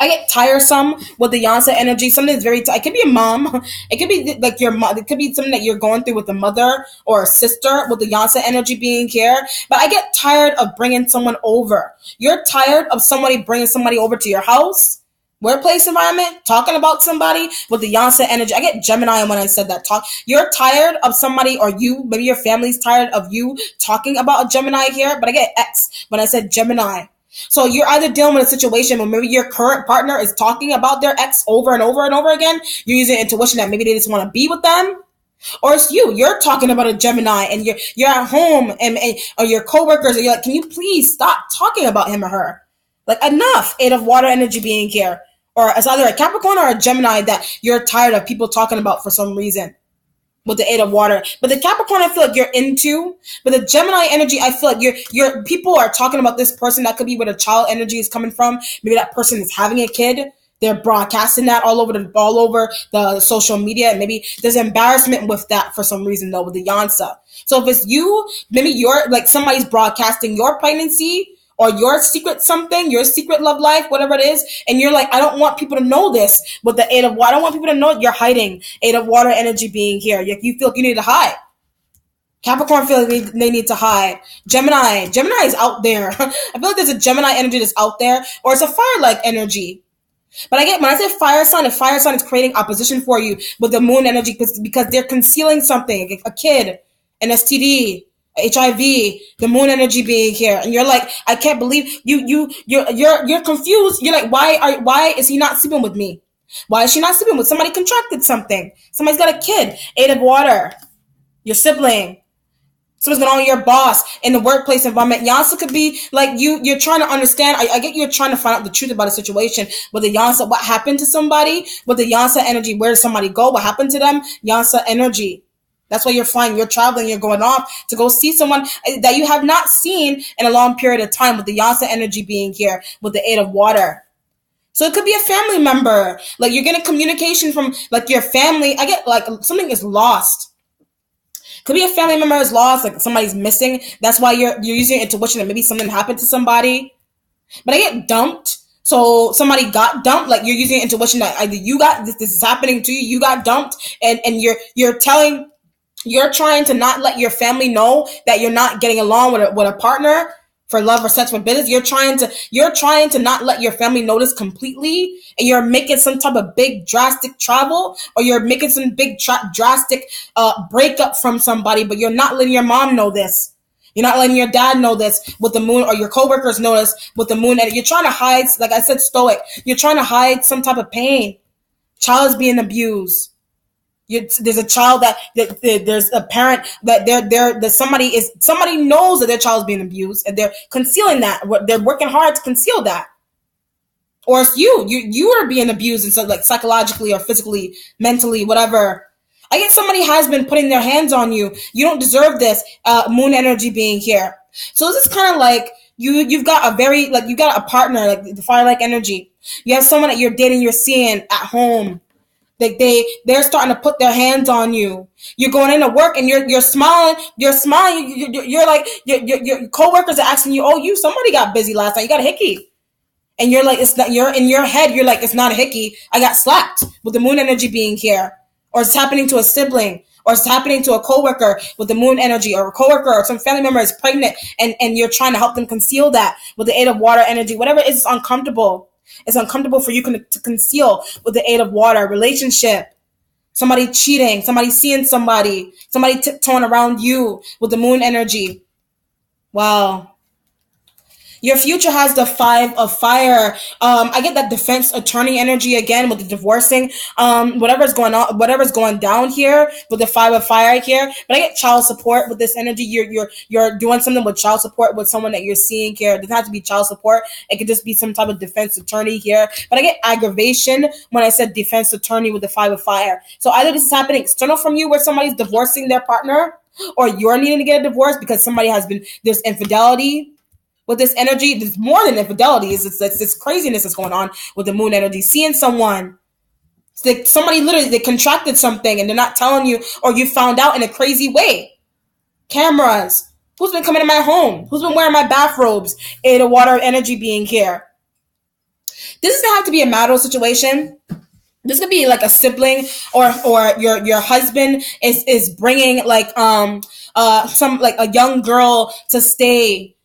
I get tiresome with the Yansa energy. Something that's very, it could be a mom. It could be like your mom. It could be something that you're going through with a mother or a sister with the Yansa energy being here. But I get tired of bringing someone over. You're tired of somebody bringing somebody over to your house, workplace environment, talking about somebody with the Yansa energy. I get Gemini when I said that. You're tired of somebody, or maybe your family's tired of you talking about a Gemini here. But I get X when I said Gemini. So you're either dealing with a situation where maybe your current partner is talking about their ex over and over and over again. You're using intuition that maybe they just want to be with them. Or it's you're talking about a Gemini and you're at home or your coworkers, and you're like, can you please stop talking about him or her? Like, enough. 8 of water energy being here. Or it's either a Capricorn or a Gemini that you're tired of people talking about for some reason. With the 8 of water. But the Capricorn, I feel like you're into. But the Gemini energy, I feel like people are talking about this person. That could be where the child energy is coming from. Maybe that person is having a kid. They're broadcasting that all over the social media. And maybe there's embarrassment with that for some reason though with the Yansa. So if it's you, maybe you're like somebody's broadcasting your pregnancy or your secret something, your secret love life, whatever it is, and you're like, I don't want people to know this with the Eight of Water. I don't want people to know you're hiding. Eight of Water energy being here. You feel like you need to hide. Capricorn feels they need to hide. Gemini is out there. I feel like there's a Gemini energy that's out there, or it's a fire-like energy. But when I say fire sign, a fire sign is creating opposition for you with the moon energy because they're concealing something, a kid, an STD, HIV, the moon energy being here, and you're like, I can't believe you're confused. You're like, why is he not sleeping with me? Why is she not sleeping with somebody? Contracted something. Somebody's got a kid. Eight of Water, your sibling. Someone's going on your boss in the workplace environment. Yansa could be like you're trying to understand. I get you're trying to find out the truth about a situation. But the Yansa, what happened to somebody? With the Yansa energy, where did somebody go? What happened to them? Yansa energy. That's why you're flying, you're traveling, you're going off to go see someone that you have not seen in a long period of time with the Yansa energy being here with the Eight of Water. So it could be a family member. Like you're getting communication from like your family. I get like something is lost. Could be a family member is lost, like somebody's missing. That's why you're using your intuition that maybe something happened to somebody. But I get dumped. So somebody got dumped, like you're using your intuition that either you got this is happening to you, you got dumped, and you're trying to not let your family know that you're not getting along with a partner for love or sex or business. You're trying to not let your family notice completely, and you're making some type of big drastic travel, or you're making some big drastic breakup from somebody, but you're not letting your mom know this. You're not letting your dad know this with the moon, or your coworkers know this with the moon. And you're trying to hide, like I said, stoic. You're trying to hide some type of pain. Child is being abused. There's a child there's a parent that somebody knows that their child is being abused, and they're concealing that. They're working hard to conceal that. Or it's you are being abused, and so like psychologically or physically, mentally, whatever. I guess somebody has been putting their hands on you. You don't deserve this. Moon energy being here. So this is kind of like you've got you got a partner, like the fire-like energy. You have someone that you're dating, you're seeing at home. Like they're starting to put their hands on you. You're going into work and you're smiling. You're smiling. You're like your coworkers are asking you, "Oh, somebody got busy last night. You got a hickey," and you're like, "It's not." You're in your head. You're like, "It's not a hickey. I got slapped with the moon energy being here," or it's happening to a sibling, or it's happening to a coworker with the moon energy, or a coworker or some family member is pregnant, and you're trying to help them conceal that with the Eight of Water energy. Whatever it is, it's uncomfortable. It's uncomfortable for you to conceal with the Eight of Water. Relationship, somebody cheating, somebody seeing somebody tiptoeing around you with the moon energy. Wow. Your future has the Five of Fire. I get that defense attorney energy again with the divorcing. Whatever's going on, whatever's going down here with the Five of Fire here. But I get child support with this energy. You're doing something with child support with someone that you're seeing here. It doesn't have to be child support. It could just be some type of defense attorney here. But I get aggravation when I said defense attorney with the Five of Fire. So either this is happening external from you where somebody's divorcing their partner, or you're needing to get a divorce because there's infidelity. With this energy, there's more than infidelity. It's this craziness that's going on with the moon energy. Seeing someone, it's like somebody literally, they contracted something and they're not telling you, or you found out in a crazy way. Cameras. Who's been coming to my home? Who's been wearing my bathrobes? Eight of Water energy being here. This doesn't have to be a marital situation. This could be like a sibling, or your husband is bringing like some like a young girl to stay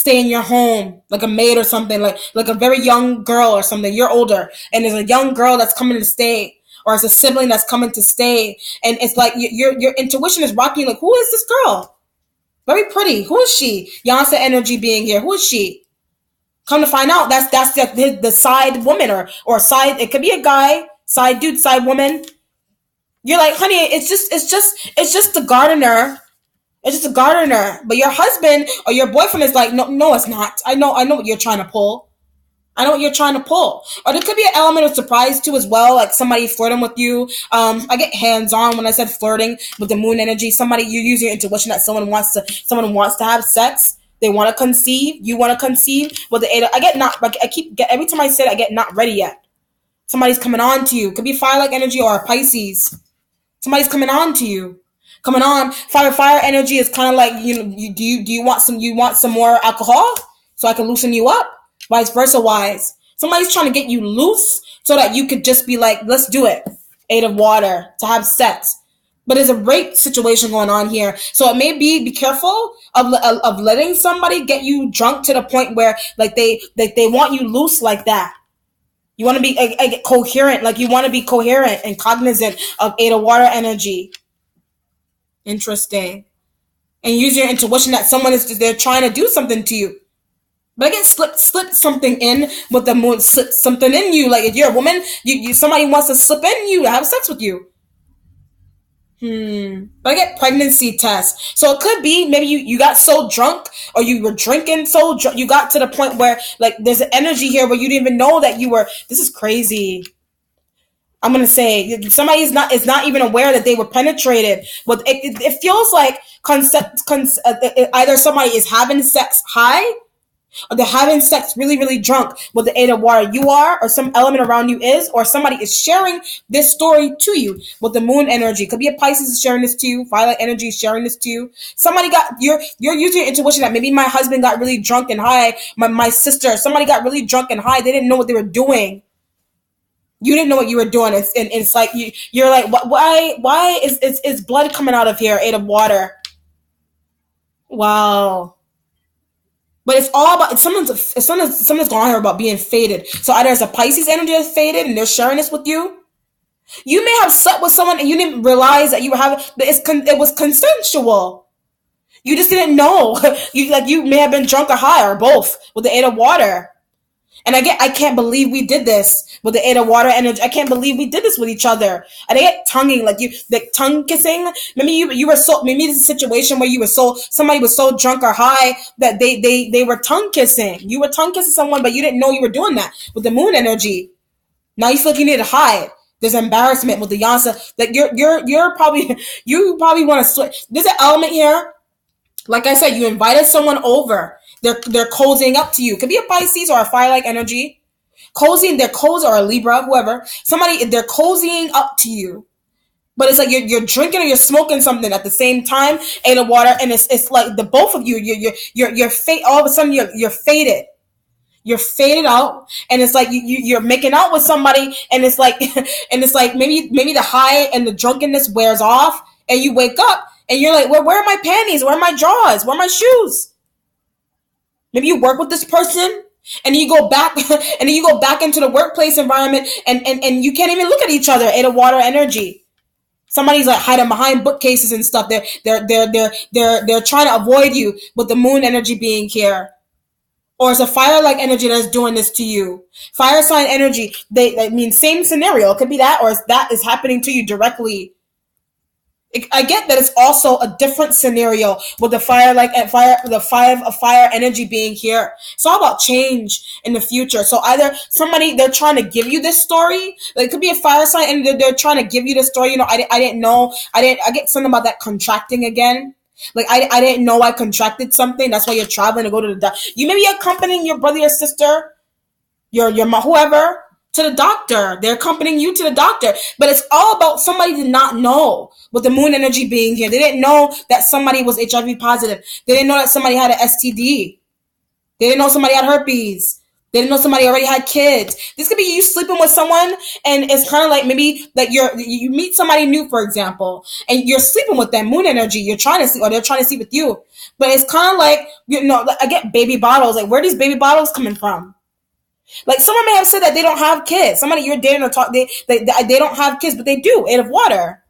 in your home, like a maid or something, like a very young girl or something. You're older, and there's a young girl that's coming to stay, or it's a sibling that's coming to stay, and it's like your intuition is rocking. Like, who is this girl? Very pretty. Who is she? Yansa energy being here. Who is she? Come to find out, that's the side woman or side. It could be a guy, side dude, side woman. You're like, honey, it's just the gardener. It's just a gardener. But your husband or your boyfriend is like, no, it's not. I know what you're trying to pull. I know what you're trying to pull. Or there could be an element of surprise too as well, like somebody flirting with you. I get hands-on when I said flirting with the moon energy. Somebody, you use your intuition that someone wants to have sex. They want to conceive. You want to conceive with the Eight. I get not, like I keep, every time I say it, I get not ready yet. Somebody's coming on to you. Could be fire like energy or a Pisces. Somebody's coming on to you. Coming on. Fire energy is kind of like, do you want some more alcohol so I can loosen you up? Vice versa wise. Somebody's trying to get you loose so that you could just be like, let's do it. 8 of water to have sex. But there's a rape situation going on here. So it may be careful of letting somebody get you drunk to the point where like they want you loose like that. You want to be coherent, like you want to be coherent and cognizant of 8 of water energy. Interesting. And use your intuition that they're trying to do something to you. But I get slip something in with the moon, slip something in you. Like if you're a woman, somebody wants to slip in you to have sex with you. But I get pregnancy tests. So it could be maybe you got so drunk or you were drinking so drunk, you got to the point where like there's an energy here where you didn't even know that this is crazy. I'm going to say somebody is not even aware that they were penetrated. But it feels like either somebody is having sex high or they're having sex really, really drunk with the 8 of water. You are, or some element around you is, or somebody is sharing this story to you with the moon energy. Could be a Pisces is sharing this to you. Violet energy is sharing this to you. Somebody you're using your intuition that maybe my husband got really drunk and high. My sister, somebody got really drunk and high. They didn't know what they were doing. You didn't know what you were doing. And it's like, you're like, why is blood coming out of here? 8 of water. Wow. But it's all about something's going on here about being faded. So either it's a Pisces energy that's faded and they're sharing this with you. You may have slept with someone and you didn't realize that you were having, but it was consensual. You just didn't know. You may have been drunk or high or both with the 8 of water. And I can't believe we did this with the 8 of water energy. I can't believe we did this with each other. And I get tonguing, like tongue kissing. Maybe maybe this is a situation where somebody was so drunk or high that they were tongue kissing. You were tongue kissing someone, but you didn't know you were doing that with the moon energy. Now you feel like you need to hide. There's embarrassment with the Yansa. Like you probably want to switch. There's an element here. Like I said, you invited someone over. They're cozying up to you. Could be a Pisces or a fire-like energy. They're cozy, or a Libra, whoever. They're cozying up to you. But it's like you're drinking or you're smoking something at the same time. 8 of water, and it's like the both of you. You're all of a sudden you're faded. You're faded out, and it's like you're making out with somebody, and it's like maybe the high and the drunkenness wears off, and you wake up and you're like, where are my panties? Where are my drawers? Where are my shoes? Maybe you work with this person and you go back into the workplace environment and you can't even look at each other. 8 of water energy. Somebody's like hiding behind bookcases and stuff. They're trying to avoid you with the moon energy being here. Or it's a fire-like energy that's doing this to you. Fire sign energy. Same scenario. It could be that, or that is happening to you directly. I get that it's also a different scenario with the the 5 of fire energy being here. It's all about change in the future. So either they're trying to give you this story. Like it could be a fire sign and they're trying to give you the story. I didn't know. I get something about that contracting again. Like I didn't know I contracted something. That's why you're traveling to go to the doctor. You may be accompanying your brother or sister, your whoever, to the doctor. They're accompanying you to the doctor. But it's all about somebody did not know with the moon energy being here. They didn't know that somebody was HIV positive. They didn't know that somebody had an STD. They didn't know somebody had herpes. They didn't know somebody already had kids. This could be you sleeping with someone, and it's kind of like maybe like you meet somebody new, for example, and you're sleeping with them, moon energy. You're trying to sleep, or they're trying to sleep with you. But it's kind of like, I get baby bottles. Like, where are these baby bottles coming from? Like someone may have said that they don't have kids. Somebody you're dating or talk, they don't have kids, but they do. 8 of water.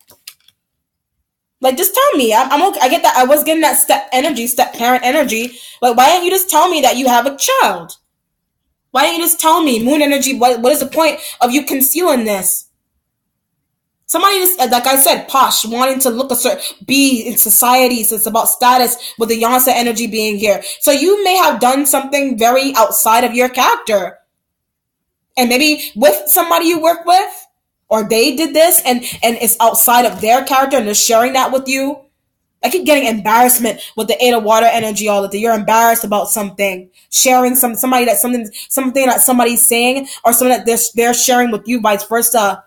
Like, just tell me. I'm okay. I get that. I was getting that step parent energy. Like, why don't you just tell me that you have a child? Why don't you just tell me, moon energy? What is the point of you concealing this? Somebody just, like I said, posh, wanting to look be in society. So it's about status with the Yansa energy being here. So you may have done something very outside of your character. And maybe with somebody you work with, or they did this and it's outside of their character and they're sharing that with you. I keep getting embarrassment with the 8 of water energy all the time. You're embarrassed about something, sharing something that somebody's saying, or something that they're sharing with you, vice versa.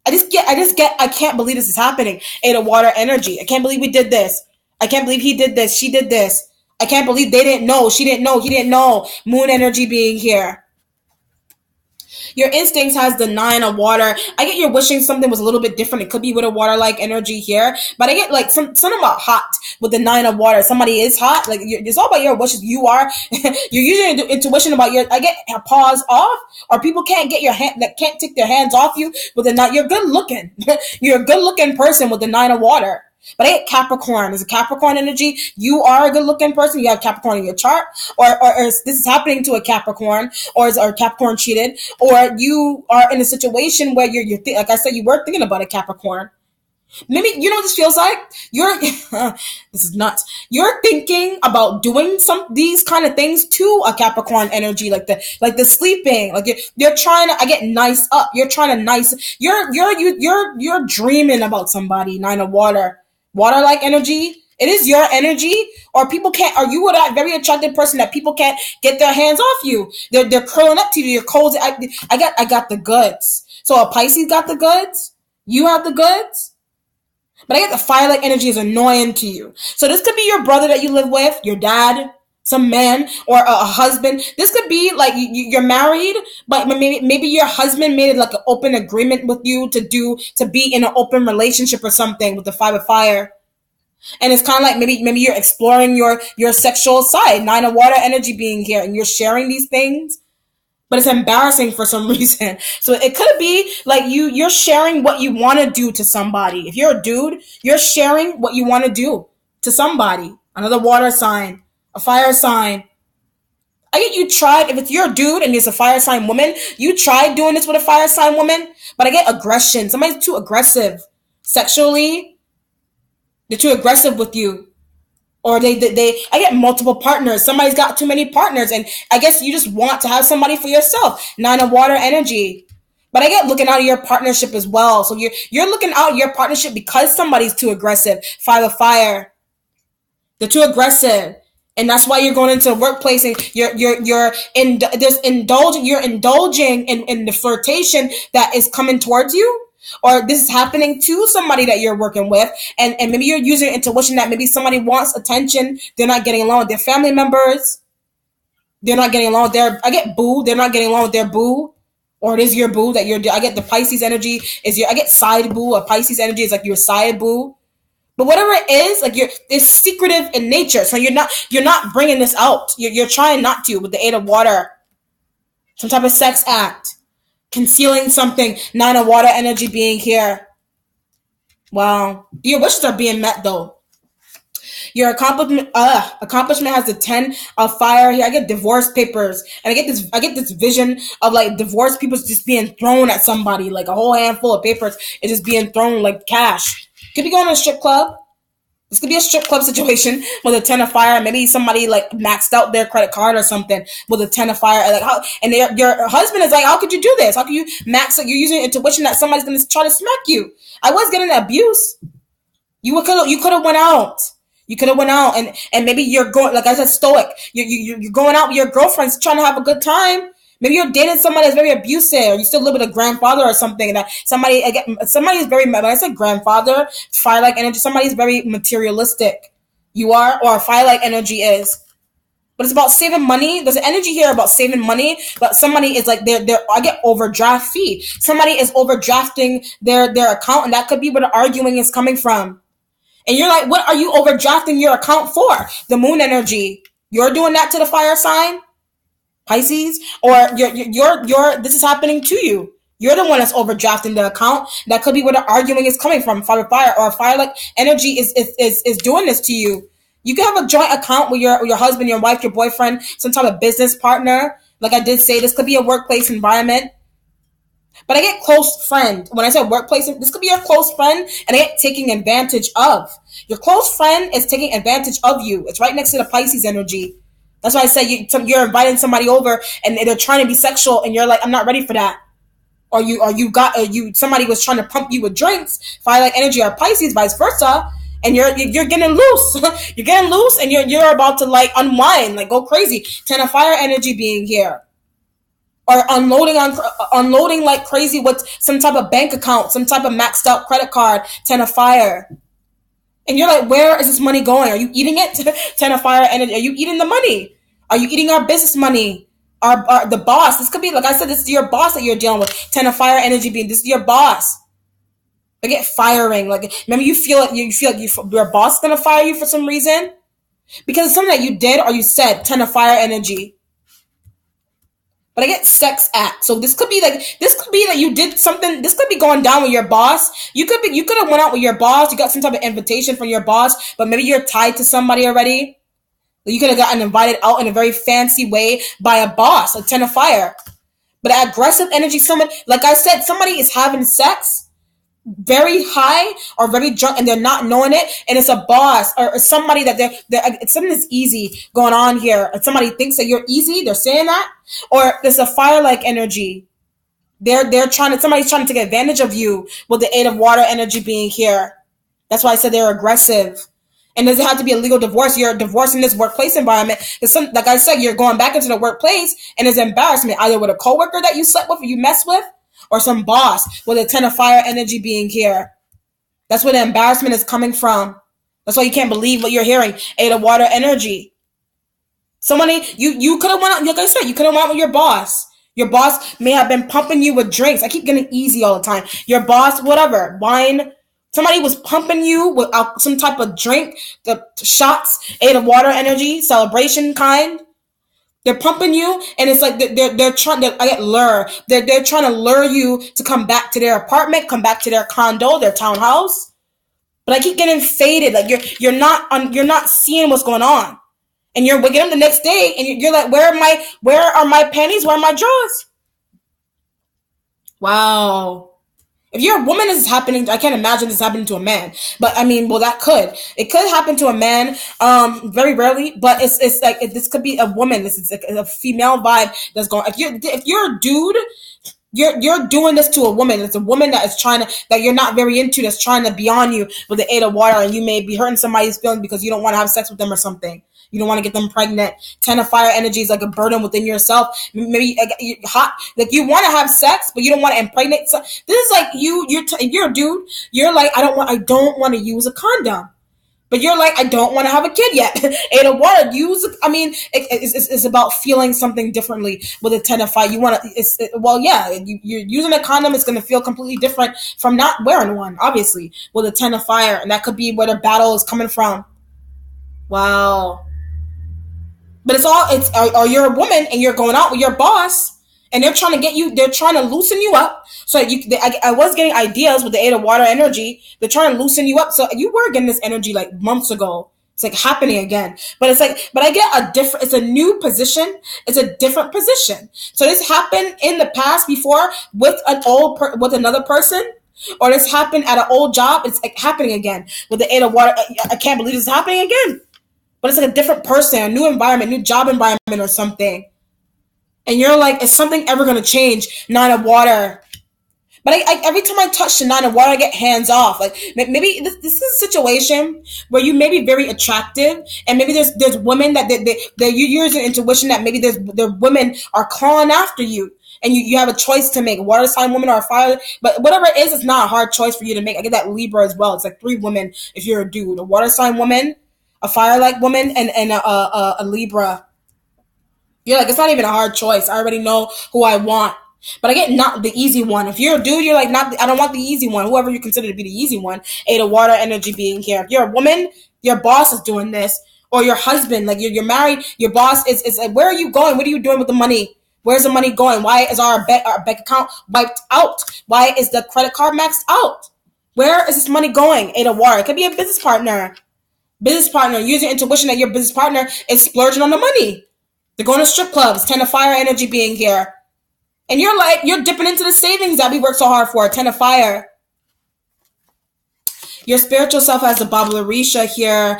I can't believe this is happening. 8 of water energy. I can't believe we did this. I can't believe he did this. She did this. I can't believe they didn't know. She didn't know. He didn't know. Moon energy being here. Your instincts has the 9 of water. I get you're wishing something was a little bit different. It could be with a water-like energy here, but I get like something about hot with the 9 of water. Somebody is hot. Like it's all about your wishes. You are. You're using intuition about your. I get a pause off, or people can't get your hand. That can't take their hands off you with the 9. You're good looking. You're a good looking person with the 9 of water. But I get Capricorn. There's a Capricorn energy. You are a good-looking person. You have Capricorn in your chart, or this is happening to a Capricorn, or Capricorn cheated, or you are in a situation where you're like I said, you were thinking about a Capricorn. Maybe you know what this feels like. You're this is nuts. You're thinking about doing these kind of things to a Capricorn energy, like the sleeping, like you're trying to. I get nice up. You're trying to nice. You're dreaming about somebody. 9 of water. Water-like energy, it is your energy, or people can't, or you are that very attractive person that people can't get their hands off you. They're curling up to you. You're cold. I got the goods. So a Pisces got the goods. You have the goods. But I get the fire-like energy is annoying to you. So this could be your brother that you live with, your dad, some man, or a husband. This could be like you're married, but maybe your husband made like an open agreement with you to be in an open relationship or something with the 5 of fire. And it's kind of like maybe you're exploring your sexual side, 9 of water energy being here, and you're sharing these things, but it's embarrassing for some reason. So it could be like you're sharing what you want to do to somebody. If you're a dude, you're sharing what you want to do to somebody. Another water sign. A fire sign. I get you tried, if it's your dude and it's a fire sign woman, you tried doing this with a fire sign woman, but I get aggression. Somebody's too aggressive. Sexually, they're too aggressive with you. Or I get multiple partners. Somebody's got too many partners, and I guess you just want to have somebody for yourself. 9 of water energy. But I get looking out of your partnership as well. So you're looking out of your partnership because somebody's too aggressive. 5 of fire. They're too aggressive. And that's why you're going into the workplace and you're indulging in the flirtation that is coming towards you, or this is happening to somebody that you're working with, and maybe you're using intuition that maybe somebody wants attention, they're not getting along with their family members, they're not getting along with I get boo, they're not getting along with their boo, or it is your boo that I get the Pisces energy I get side boo. A Pisces energy is like your side boo. But whatever it is, like it's secretive in nature. So you're not bringing this out. You're trying not to with the 8 of water. Some type of sex act. Concealing something. 9 of water energy being here. Wow. Your wishes are being met though. Your accomplishment has the 10 of fire here. I get divorce papers, and I get this vision of like divorce papers just being thrown at somebody, like a whole handful of papers is just being thrown like cash. Could be going to a strip club. This could be a strip club situation with a 10 of fire. Maybe somebody like maxed out their credit card or something with a 10 of fire. Like your husband is like, how could you do this? How could you max it? You're using intuition that somebody's going to try to smack you. I was getting abuse. You could have went out. You could have went out and maybe you're going, like I said, stoic. You're going out with your girlfriends trying to have a good time. Maybe you're dating somebody that's very abusive, or you still live with a grandfather or something. And that somebody is very, when I said grandfather, fire-like energy, somebody's very materialistic. You are, or fire-like energy is. But it's about saving money. There's an energy here about saving money, but somebody is like, I get overdraft fee. Somebody is overdrafting their account, and that could be where the arguing is coming from. And you're like, what are you overdrafting your account for? The moon energy. You're doing that to the fire sign? Pisces, or this is happening to you. You're the one that's overdrafting the account. That could be where the arguing is coming from. Fire, or fire-like energy is doing this to you. You can have a joint account with your husband, your wife, your boyfriend, some type of business partner. Like I did say, this could be a workplace environment. But I get close friend. When I say workplace, this could be your close friend, and I get taking advantage of. Your close friend is taking advantage of you. It's right next to the Pisces energy. That's why I say you're inviting somebody over and they're trying to be sexual, and you're like, I'm not ready for that. Or somebody was trying to pump you with drinks, fire-like energy, or Pisces, vice versa, and you're getting loose. You're getting loose, and you're about to like unwind, like go crazy. 10 of fire energy being here, or unloading like crazy with some type of bank account, some type of maxed out credit card. 10 of fire, and you're like, where is this money going? Are you eating it? 10 of fire energy. Are you eating the money? Are you eating our business money? Our the boss. This could be, like I said, this is your boss that you're dealing with. 10 of fire energy being, this is your boss. They get firing. Like, maybe you feel like your boss is gonna fire you for some reason because it's something that you did or you said. 10 of fire energy. But I get sex act. So this could be that you did something. This could be going down with your boss. You could have went out with your boss. You got some type of invitation from your boss, but maybe you're tied to somebody already. You could have gotten invited out in a very fancy way by a boss, a 10 of fire. But aggressive energy, like I said, somebody is having sex very high or very drunk and they're not knowing it, and it's a boss or somebody that it's something that's easy going on here. If somebody thinks that you're easy, they're saying that, or there's a fire-like energy. Somebody's trying to take advantage of you with the 8 of water energy being here. That's why I said they're aggressive. And does it have to be a legal divorce? You're divorcing this workplace environment. Like I said, you're going back into the workplace and it's embarrassment, either with a coworker that you slept with or you mess with, or some boss with a 10 of fire energy being here. That's where the embarrassment is coming from. That's why you can't believe what you're hearing. 8 of water energy. Somebody, you could have went out, like I said, you could have went out with your boss. Your boss may have been pumping you with drinks. I keep getting easy all the time. Your boss, whatever, wine. Somebody was pumping you with some type of drink, the shots, 8 of water energy, celebration kind. They're pumping you, and it's like they're trying to lure. They're trying to lure you to come back to their apartment, come back to their condo, their townhouse. But I keep getting faded. Like you're not seeing what's going on, and you're waking up the next day, and you're like, where are my panties? Where are my drawers? Wow. If you're a woman, this is happening. I can't imagine this happening to a man. But I mean, well, it could happen to a man, very rarely. But it's like this could be a woman. This is a female vibe that's going. If you're a dude, you're doing this to a woman. It's a woman that you're not very into, that's trying to be on you with the 8 of water, and you may be hurting somebody's feelings because you don't want to have sex with them or something. You don't want to get them pregnant. 10 of fire energy is like a burden within yourself. Maybe hot, like you want to have sex, but you don't want to impregnate. So this is like if you're a dude, you're like, I don't want to use a condom. But you're like, I don't want to have a kid yet. 8 of water, it's about feeling something differently with a 10 of fire. You want to, you're using a condom. It's going to feel completely different from not wearing one, obviously, with a 10 of fire. And that could be where the battle is coming from. Wow. But or you're a woman and you're going out with your boss and they're trying to loosen you up. So I was getting ideas with the 8 of water energy. They're trying to loosen you up. So you were getting this energy like months ago. It's like happening again. But I get it's a new position. It's a different position. So this happened in the past before with with another person, or this happened at an old job. It's like happening again with the 8 of water. I can't believe it's happening again. But it's like a different person, a new environment, new job environment or something. And you're like, is something ever going to change? 9 of water. But every time I touch the 9 of water, I get hands off. Like maybe this is a situation where you may be very attractive, and maybe there's women that you use your intuition that maybe the women are calling after you. And you have a choice to make, water sign woman or a fire. But whatever it is, it's not a hard choice for you to make. I get that Libra as well. It's like 3 women if you're a dude. A water sign woman, a fire-like woman, and a Libra. You're like, it's not even a hard choice. I already know who I want. But I get not the easy one. If you're a dude, you're like, I don't want the easy one. Whoever you consider to be the easy one. 8 of water energy being here. If you're a woman, your boss is doing this. Or your husband, like you're married, your boss is like, where are you going? What are you doing with the money? Where's the money going? Why is our bank account wiped out? Why is the credit card maxed out? Where is this money going? 8 of water. It could be a business partner. Business partner, using intuition that your business partner is splurging on the money. They're going to strip clubs. 10 of fire energy being here. And you're dipping into the savings that we worked so hard for. 10 of fire. Your spiritual self has the Babblerisha here.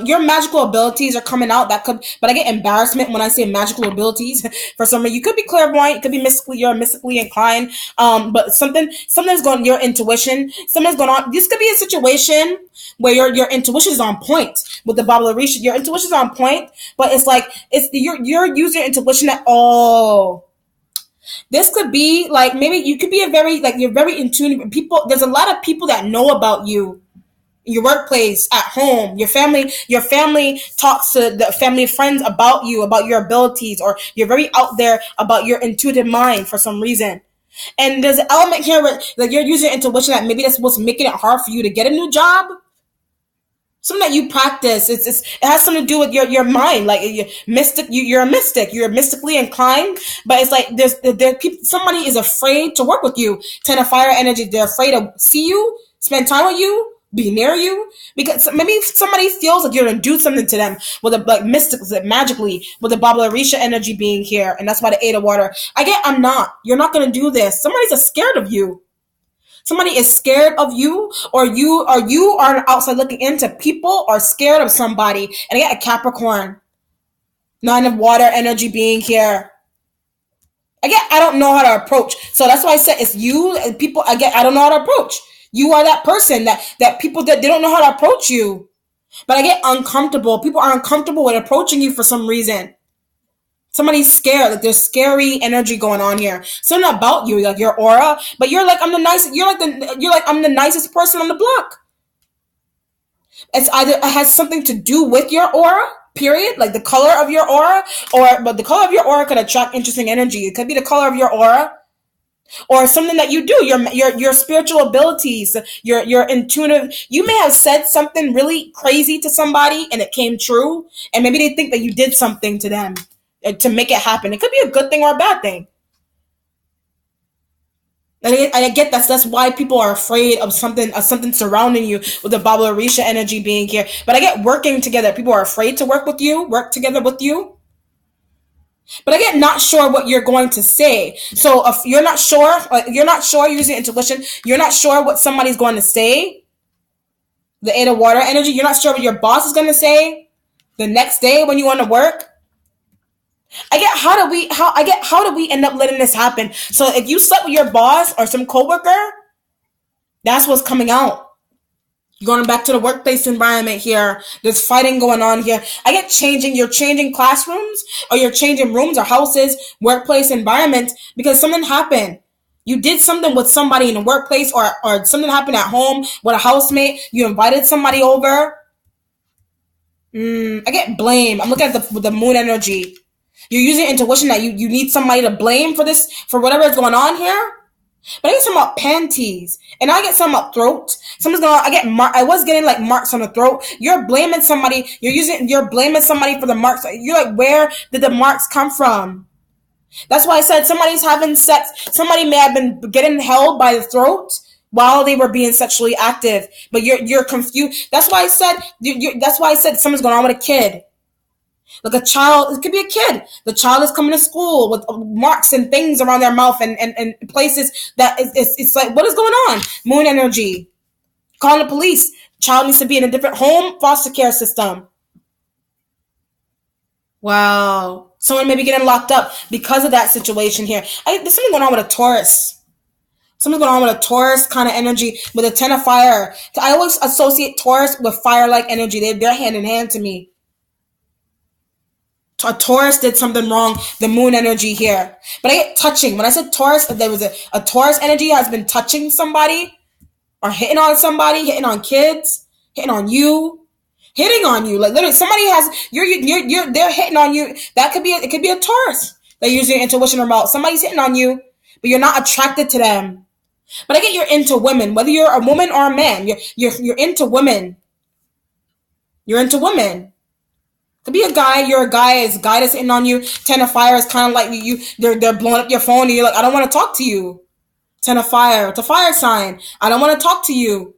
Your magical abilities are coming out. But I get embarrassment when I say magical abilities. For some reason, you could be clairvoyant, you could be you're mystically inclined. But something's going. Your intuition, something's going on. This could be a situation where your intuition is on point with the Babblerisha. Your intuition is on point, but you're using intuition at all. This could be like, maybe you could be you're very in tune. There's a lot of people that know about you, your workplace, at home, your family talks to the family and friends about you, about your abilities, or you're very out there about your intuitive mind for some reason. And there's an element here where like you're using intuition that maybe that's what's making it hard for you to get a new job. Something that you practice. It has something to do with your mind. Like you're a mystic. You're mystically inclined, but it's like somebody is afraid to work with you. Ten of fire energy. They're afraid to see you, spend time with you, be near you, because maybe somebody feels like you're gonna do something to them with magically with the Babblerisha energy being here, and that's why the 8 of water. I'm not. You're not gonna do this. Somebody's scared of you. Somebody is scared of you, or you are outside looking into. People are scared of somebody. And I get a Capricorn. 9 of water energy being here. I don't know how to approach. So that's why I said it's you and people. I don't know how to approach. You are that person that people that they don't know how to approach you. But I get uncomfortable. People are uncomfortable with approaching you for some reason. Somebody's scared, like there's scary energy going on here. Something about you, like your aura, but you're like, I'm the nicest person on the block. It has something to do with your aura, period, like the color of your aura, but the color of your aura could attract interesting energy. It could be the color of your aura, or something that you do, your spiritual abilities, your intuitive. You may have said something really crazy to somebody and it came true, and maybe they think that you did something to them to make it happen. It could be a good thing or a bad thing. And I get that's why people are afraid of something surrounding you with the Babblerisha energy being here. But I get working together. People are afraid to work together with you. But I get not sure what you're going to say. So if you're not sure using intuition, you're not sure what somebody's going to say. The 8 of water energy, you're not sure what your boss is going to say the next day when you want to work. How do we end up letting this happen? So if you slept with your boss or some coworker, that's what's coming out. You're going back to the workplace environment here. There's fighting going on here. You're changing classrooms, or you're changing rooms or houses, workplace environment, because something happened. You did something with somebody in the workplace, or something happened at home with a housemate. You invited somebody over. I get blame. I'm looking at the moon energy. You're using intuition that you need somebody to blame for whatever is going on here. But I get something about panties, and I get something about throat. I was getting like marks on the throat. You're blaming somebody. You're blaming somebody for the marks. You're like, where did the marks come from? That's why I said somebody's having sex. Somebody may have been getting held by the throat while they were being sexually active. But you're confused. That's why I said something's going on with a kid. Like a child, it could be a kid. The child is coming to school with marks and things around their mouth and places that it's like, what is going on? Moon energy. Calling the police. Child needs to be in a different home, foster care system. Wow. Someone may be getting locked up because of that situation here. There's something going on with a Taurus. Something's going on with a Taurus kind of energy with a 10 of fire. I always associate Taurus with fire-like energy. They're hand in hand to me. A Taurus did something wrong, the moon energy here. But I get touching. When I said Taurus, there was a Taurus energy has been touching somebody, or hitting on somebody, hitting on kids, hitting on you. Like literally somebody they're hitting on you. It could be a Taurus. They're using intuition about somebody's hitting on you, but you're not attracted to them. But I get you're into women, whether you're a woman or a man. You're into women. You're into women. Could be a guy. You're a guy. It's a guy that's hitting on you. 10 of fire is kind of like they're blowing up your phone, and you're like, I don't want to talk to you. 10 of fire. It's a fire sign. I don't want to talk to you.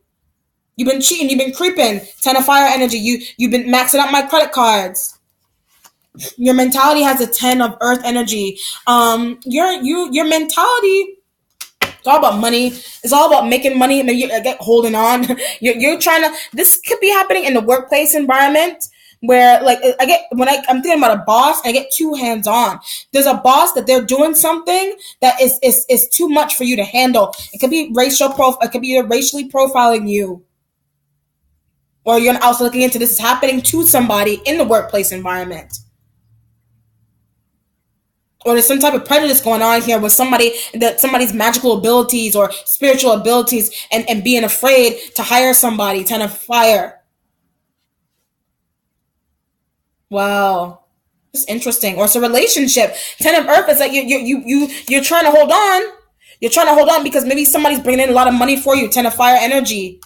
You've been cheating. You've been creeping. 10 of fire energy. You've been maxing out my credit cards. Your mentality has a 10 of earth energy. Your mentality It's all about money. It's all about making money. Maybe you get holding on. You're trying to. This could be happening in the workplace environment where, like, I get when I'm thinking about a boss. I get too hands on. There's a boss that they're doing something that is too much for you to handle. It could be It could be racially profiling you, or you're also looking into this is happening to somebody in the workplace environment. Or there's some type of prejudice going on here with somebody's magical abilities or spiritual abilities and being afraid to hire somebody, trying to fire. Wow. It's interesting. Or it's a relationship. Ten of Earth is like you're trying to hold on. You're trying to hold on because maybe somebody's bringing in a lot of money for you. Ten of Fire energy.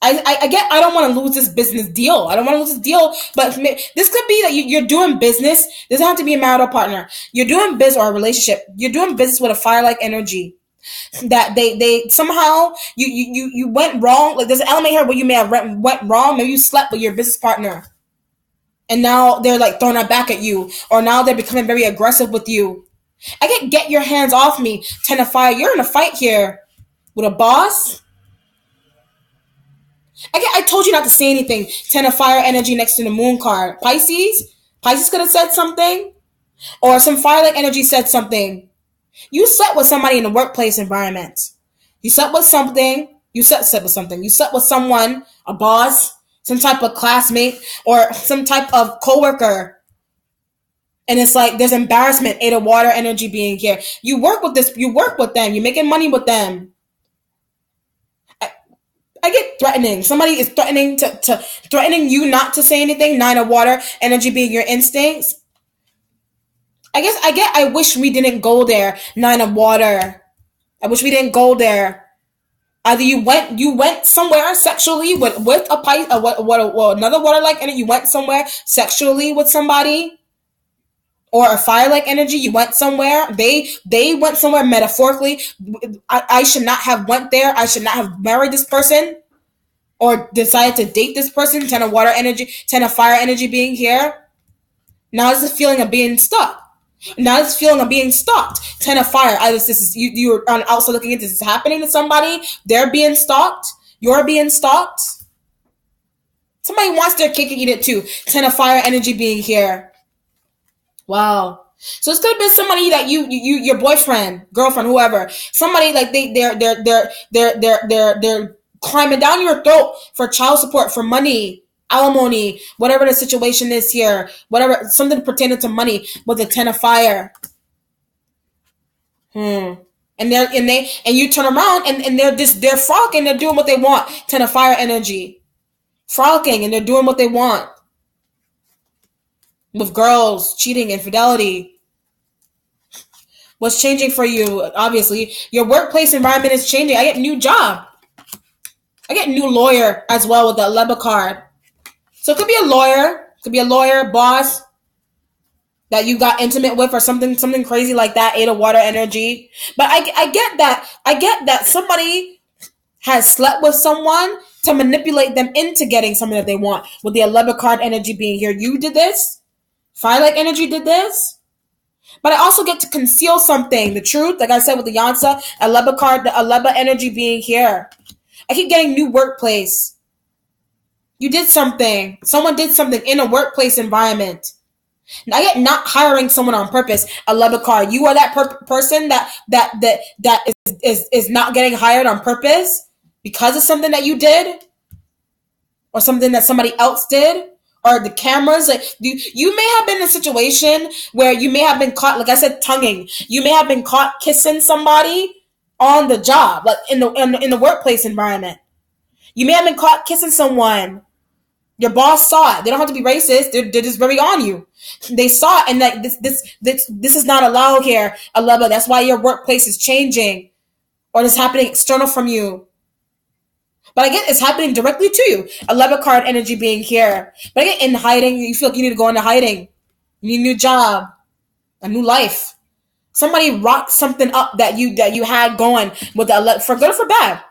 I don't want to lose this business deal. I don't want to lose this deal, but this could be that you're doing business. This doesn't have to be a marital partner. You're doing business or a relationship. You're doing business with a fire-like energy that they somehow you went wrong. Like there's an element here where you may have went wrong. Maybe you slept with your business partner, and now they're like throwing it back at you, or now they're becoming very aggressive with you. I get your hands off me, Ten of Fire. You're in a fight here with a boss. I told you not to say anything. Ten of Fire energy next to the Moon card. Pisces could have said something, or some fire-like energy said something. You slept with somebody in the workplace environment. You slept with something. You slept with something. You slept with someone, a boss, some type of classmate, or some type of coworker. And it's like there's embarrassment. Eight of Water energy being here. You work with them. You're making money with them. I get threatening. Somebody is threatening threatening you not to say anything. Nine of Water energy being your instincts. I wish we didn't go there. Nine of Water. I wish we didn't go there. Either you went somewhere sexually with a pipe, another water-like energy. You went somewhere sexually with somebody, or a fire-like energy. You went somewhere. They went somewhere metaphorically. I should not have went there. I should not have married this person, or decided to date this person. Ten of Water energy, Ten of Fire energy being here. Now it's a feeling of being stuck. Ten of Fire. Either this is you're also looking at this is happening to somebody. They're being stalked. You're being stalked. Somebody wants their cake and eat it too. Ten of Fire energy being here. Wow. So it's gonna be somebody that your boyfriend, girlfriend, whoever, somebody like they're climbing down your throat for child support, for money, alimony, whatever the situation is here, whatever, something pertaining to money with the Ten of Fire. And you turn around and they're frolicking, they're doing what they want. Ten of Fire energy. Frolicking and they're doing what they want. With girls, cheating, infidelity. What's changing for you? Obviously, your workplace environment is changing. I get a new job. I get a new lawyer as well with the Leba card. So it could be a lawyer. It could be a lawyer, boss that you got intimate with, or something crazy like that. Eight of Water energy. But I get that. I get that somebody has slept with someone to manipulate them into getting something that they want. With the Leba card energy being here, you did this. Fire-like energy did this. But I also get to conceal something. The truth, like I said with the Yansa, a Leba card, the Leba energy being here. I keep getting new workplace. You did something. Someone did something in a workplace environment. And I get not hiring someone on purpose. A Leba card. You are that person that is not getting hired on purpose because of something that you did, or something that somebody else did. Or the cameras, like you may have been in a situation where you may have been caught, like I said, tonguing. You may have been caught kissing somebody on the job, like in the workplace environment. You may have been caught kissing someone. Your boss saw it. They don't have to be racist. They're just very on you. They saw it, and like this is not allowed here, Aleba. That's why your workplace is changing, or it's happening external from you. But I get it's happening directly to you. A Leba card energy being here. But I get in hiding. You feel like you need to go into hiding. You need a new job. A new life. Somebody rocked something up that you had going with the for good or for bad.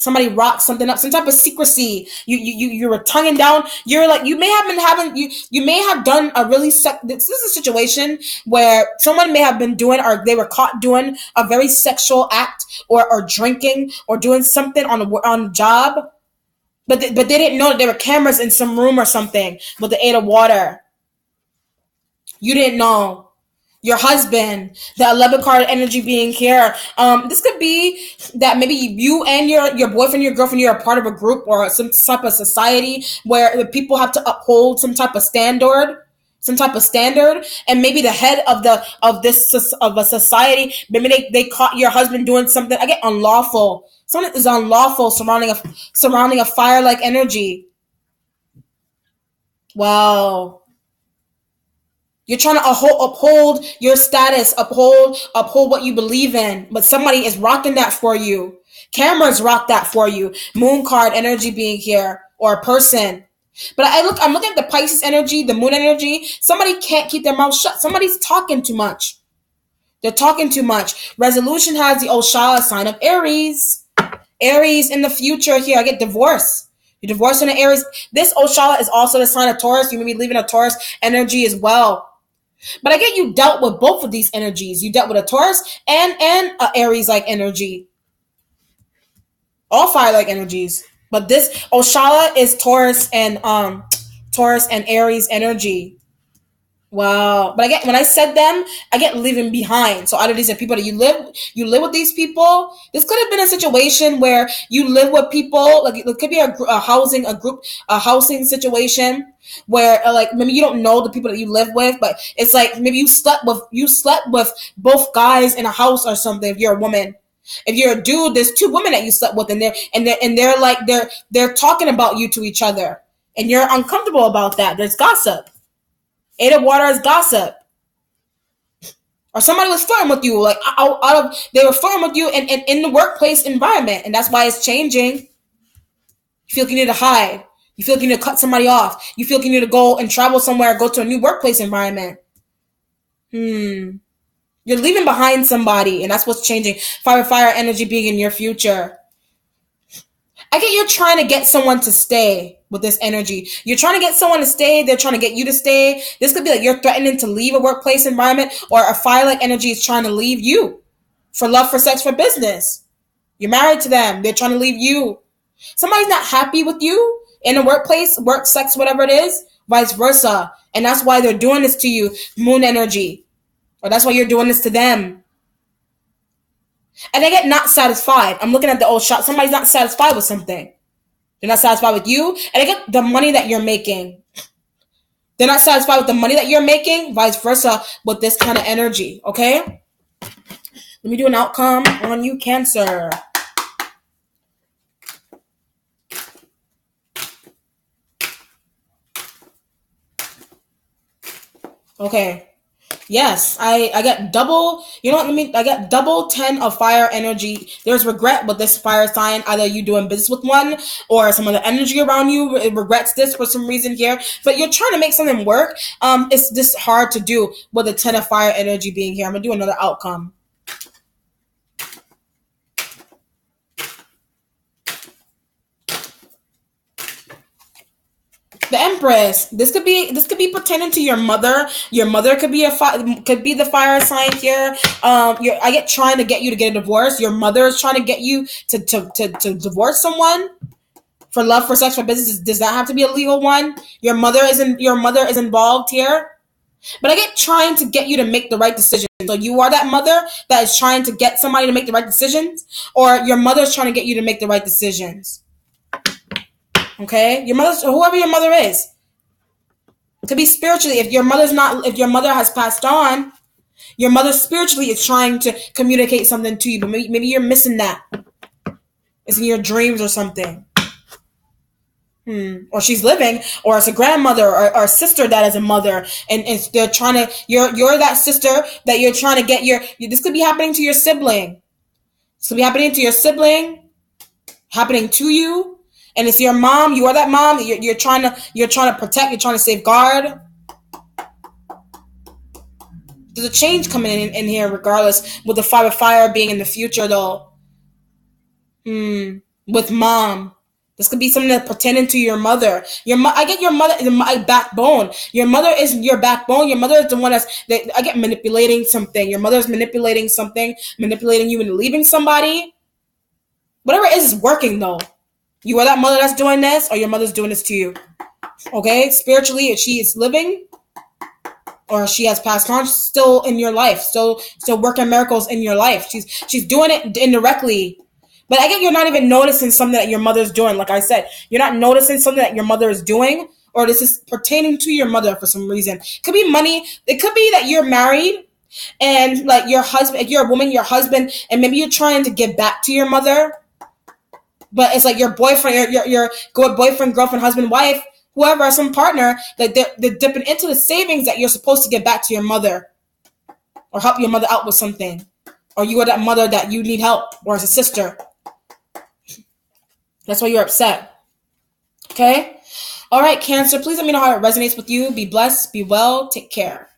Somebody rocked something up, some type of secrecy. You were tonguing down. You're like, you may have been having, you may have done a really, this is a situation where someone may have been doing, or they were caught doing a very sexual act, or drinking, or doing something on the job. But they didn't know that there were cameras in some room or something with the aid of water. You didn't know. Your husband, the 11 card energy being here. This could be that maybe you and your boyfriend, your girlfriend, you're a part of a group or some type of society where the people have to uphold some type of standard, and maybe the head of a society, maybe they caught your husband doing something again unlawful. Something is unlawful surrounding a fire-like energy. Wow. You're trying to uphold your status, uphold what you believe in, but somebody is rocking that for you. Cameras rock that for you. Moon card energy being here, or a person. But I'm looking at the Pisces energy, the moon energy. Somebody can't keep their mouth shut. Somebody's talking too much. They're talking too much. Resolution has the Oshala sign of Aries. Aries in the future here. I get divorce. You're divorcing an Aries. This Oshala is also the sign of Taurus. You may be leaving a Taurus energy as well. But I get you dealt with both of these energies. You dealt with a Taurus and a Aries-like energy. All fire-like energies. But this Oshala is Taurus and Aries energy. Wow. But I get, when I said them, I get leaving behind. So out of these people that you live with these people. This could have been a situation where you live with people, like it could be a housing situation where like maybe you don't know the people that you live with, but it's like maybe you slept with both guys in a house or something if you're a woman. If you're a dude, there's two women that you slept with, and they're like they're talking about you to each other, and you're uncomfortable about that. There's gossip. Eight of water is gossip. Or somebody was flirting with you, like they were flirting with you in the workplace environment, and that's why it's changing. You feel like you need to hide. You feel like you need to cut somebody off. You feel like you need to go and travel somewhere, go to a new workplace environment. You're leaving behind somebody, and that's what's changing. Fire energy being in your future. I get you're trying to get someone to stay with this energy. You're trying to get someone to stay. They're trying to get you to stay. This could be like you're threatening to leave a workplace environment, or a fire-like energy is trying to leave you for love, for sex, for business. You're married to them. They're trying to leave you. Somebody's not happy with you in a workplace, work, sex, whatever it is, vice versa. And that's why they're doing this to you, moon energy. Or that's why you're doing this to them. And they get not satisfied. I'm looking at the old shot. Somebody's not satisfied with something. They're not satisfied with you. And they get the money that you're making. They're not satisfied with the money that you're making. Vice versa with this kind of energy. Okay? Let me do an outcome on you, Cancer. Okay. Yes, I got double, you know what I mean? I got double 10 of fire energy. There's regret with this fire sign. Either you doing business with one, or some of the energy around you regrets this for some reason here. But you're trying to make something work. It's just hard to do with the 10 of fire energy being here. I'm going to do another outcome. The Empress. This could be pertaining to your mother. Your mother could be the fire sign here. I get trying to get you to get a divorce. Your mother is trying to get you to divorce someone for love, for sex, for business. Does that have to be a legal one? Your mother is involved here. But I get trying to get you to make the right decision. So you are that mother that is trying to get somebody to make the right decisions, or your mother is trying to get you to make the right decisions. Okay, whoever your mother is, it could be spiritually. If your mother has passed on, your mother spiritually is trying to communicate something to you, but maybe you're missing that. It's in your dreams or something. Or she's living, or it's a grandmother or a sister that is a mother, and they're trying to. You're that sister that you're trying to get this could be happening to your sibling. This could be happening to your sibling, happening to you. And it's your mom. You are that mom. You're trying to protect. You're trying to safeguard. There's a change coming in here, regardless. With the fire being in the future, though. with mom. This could be something that's pertaining to your mother. I get your mother is my backbone. Your mother is your backbone. Your mother is the one I get manipulating something. Your mother's manipulating something, manipulating you into leaving somebody. Whatever it is working though. You are that mother that's doing this, or your mother's doing this to you. Okay? Spiritually, if she is living, or she has passed on, still in your life, still working miracles in your life. She's doing it indirectly. But I get you're not even noticing something that your mother's doing. Like I said, you're not noticing something that your mother is doing, or this is pertaining to your mother for some reason. It could be money. It could be that you're married and like your husband, if you're a woman, your husband, and maybe you're trying to give back to your mother, but it's like your boyfriend, your boyfriend, girlfriend, husband, wife, whoever, some partner, like they're dipping into the savings that you're supposed to give back to your mother, or help your mother out with something, or you are that mother that you need help, or as a sister. That's why you're upset. Okay? All right, Cancer, please let me know how it resonates with you. Be blessed, be well, take care.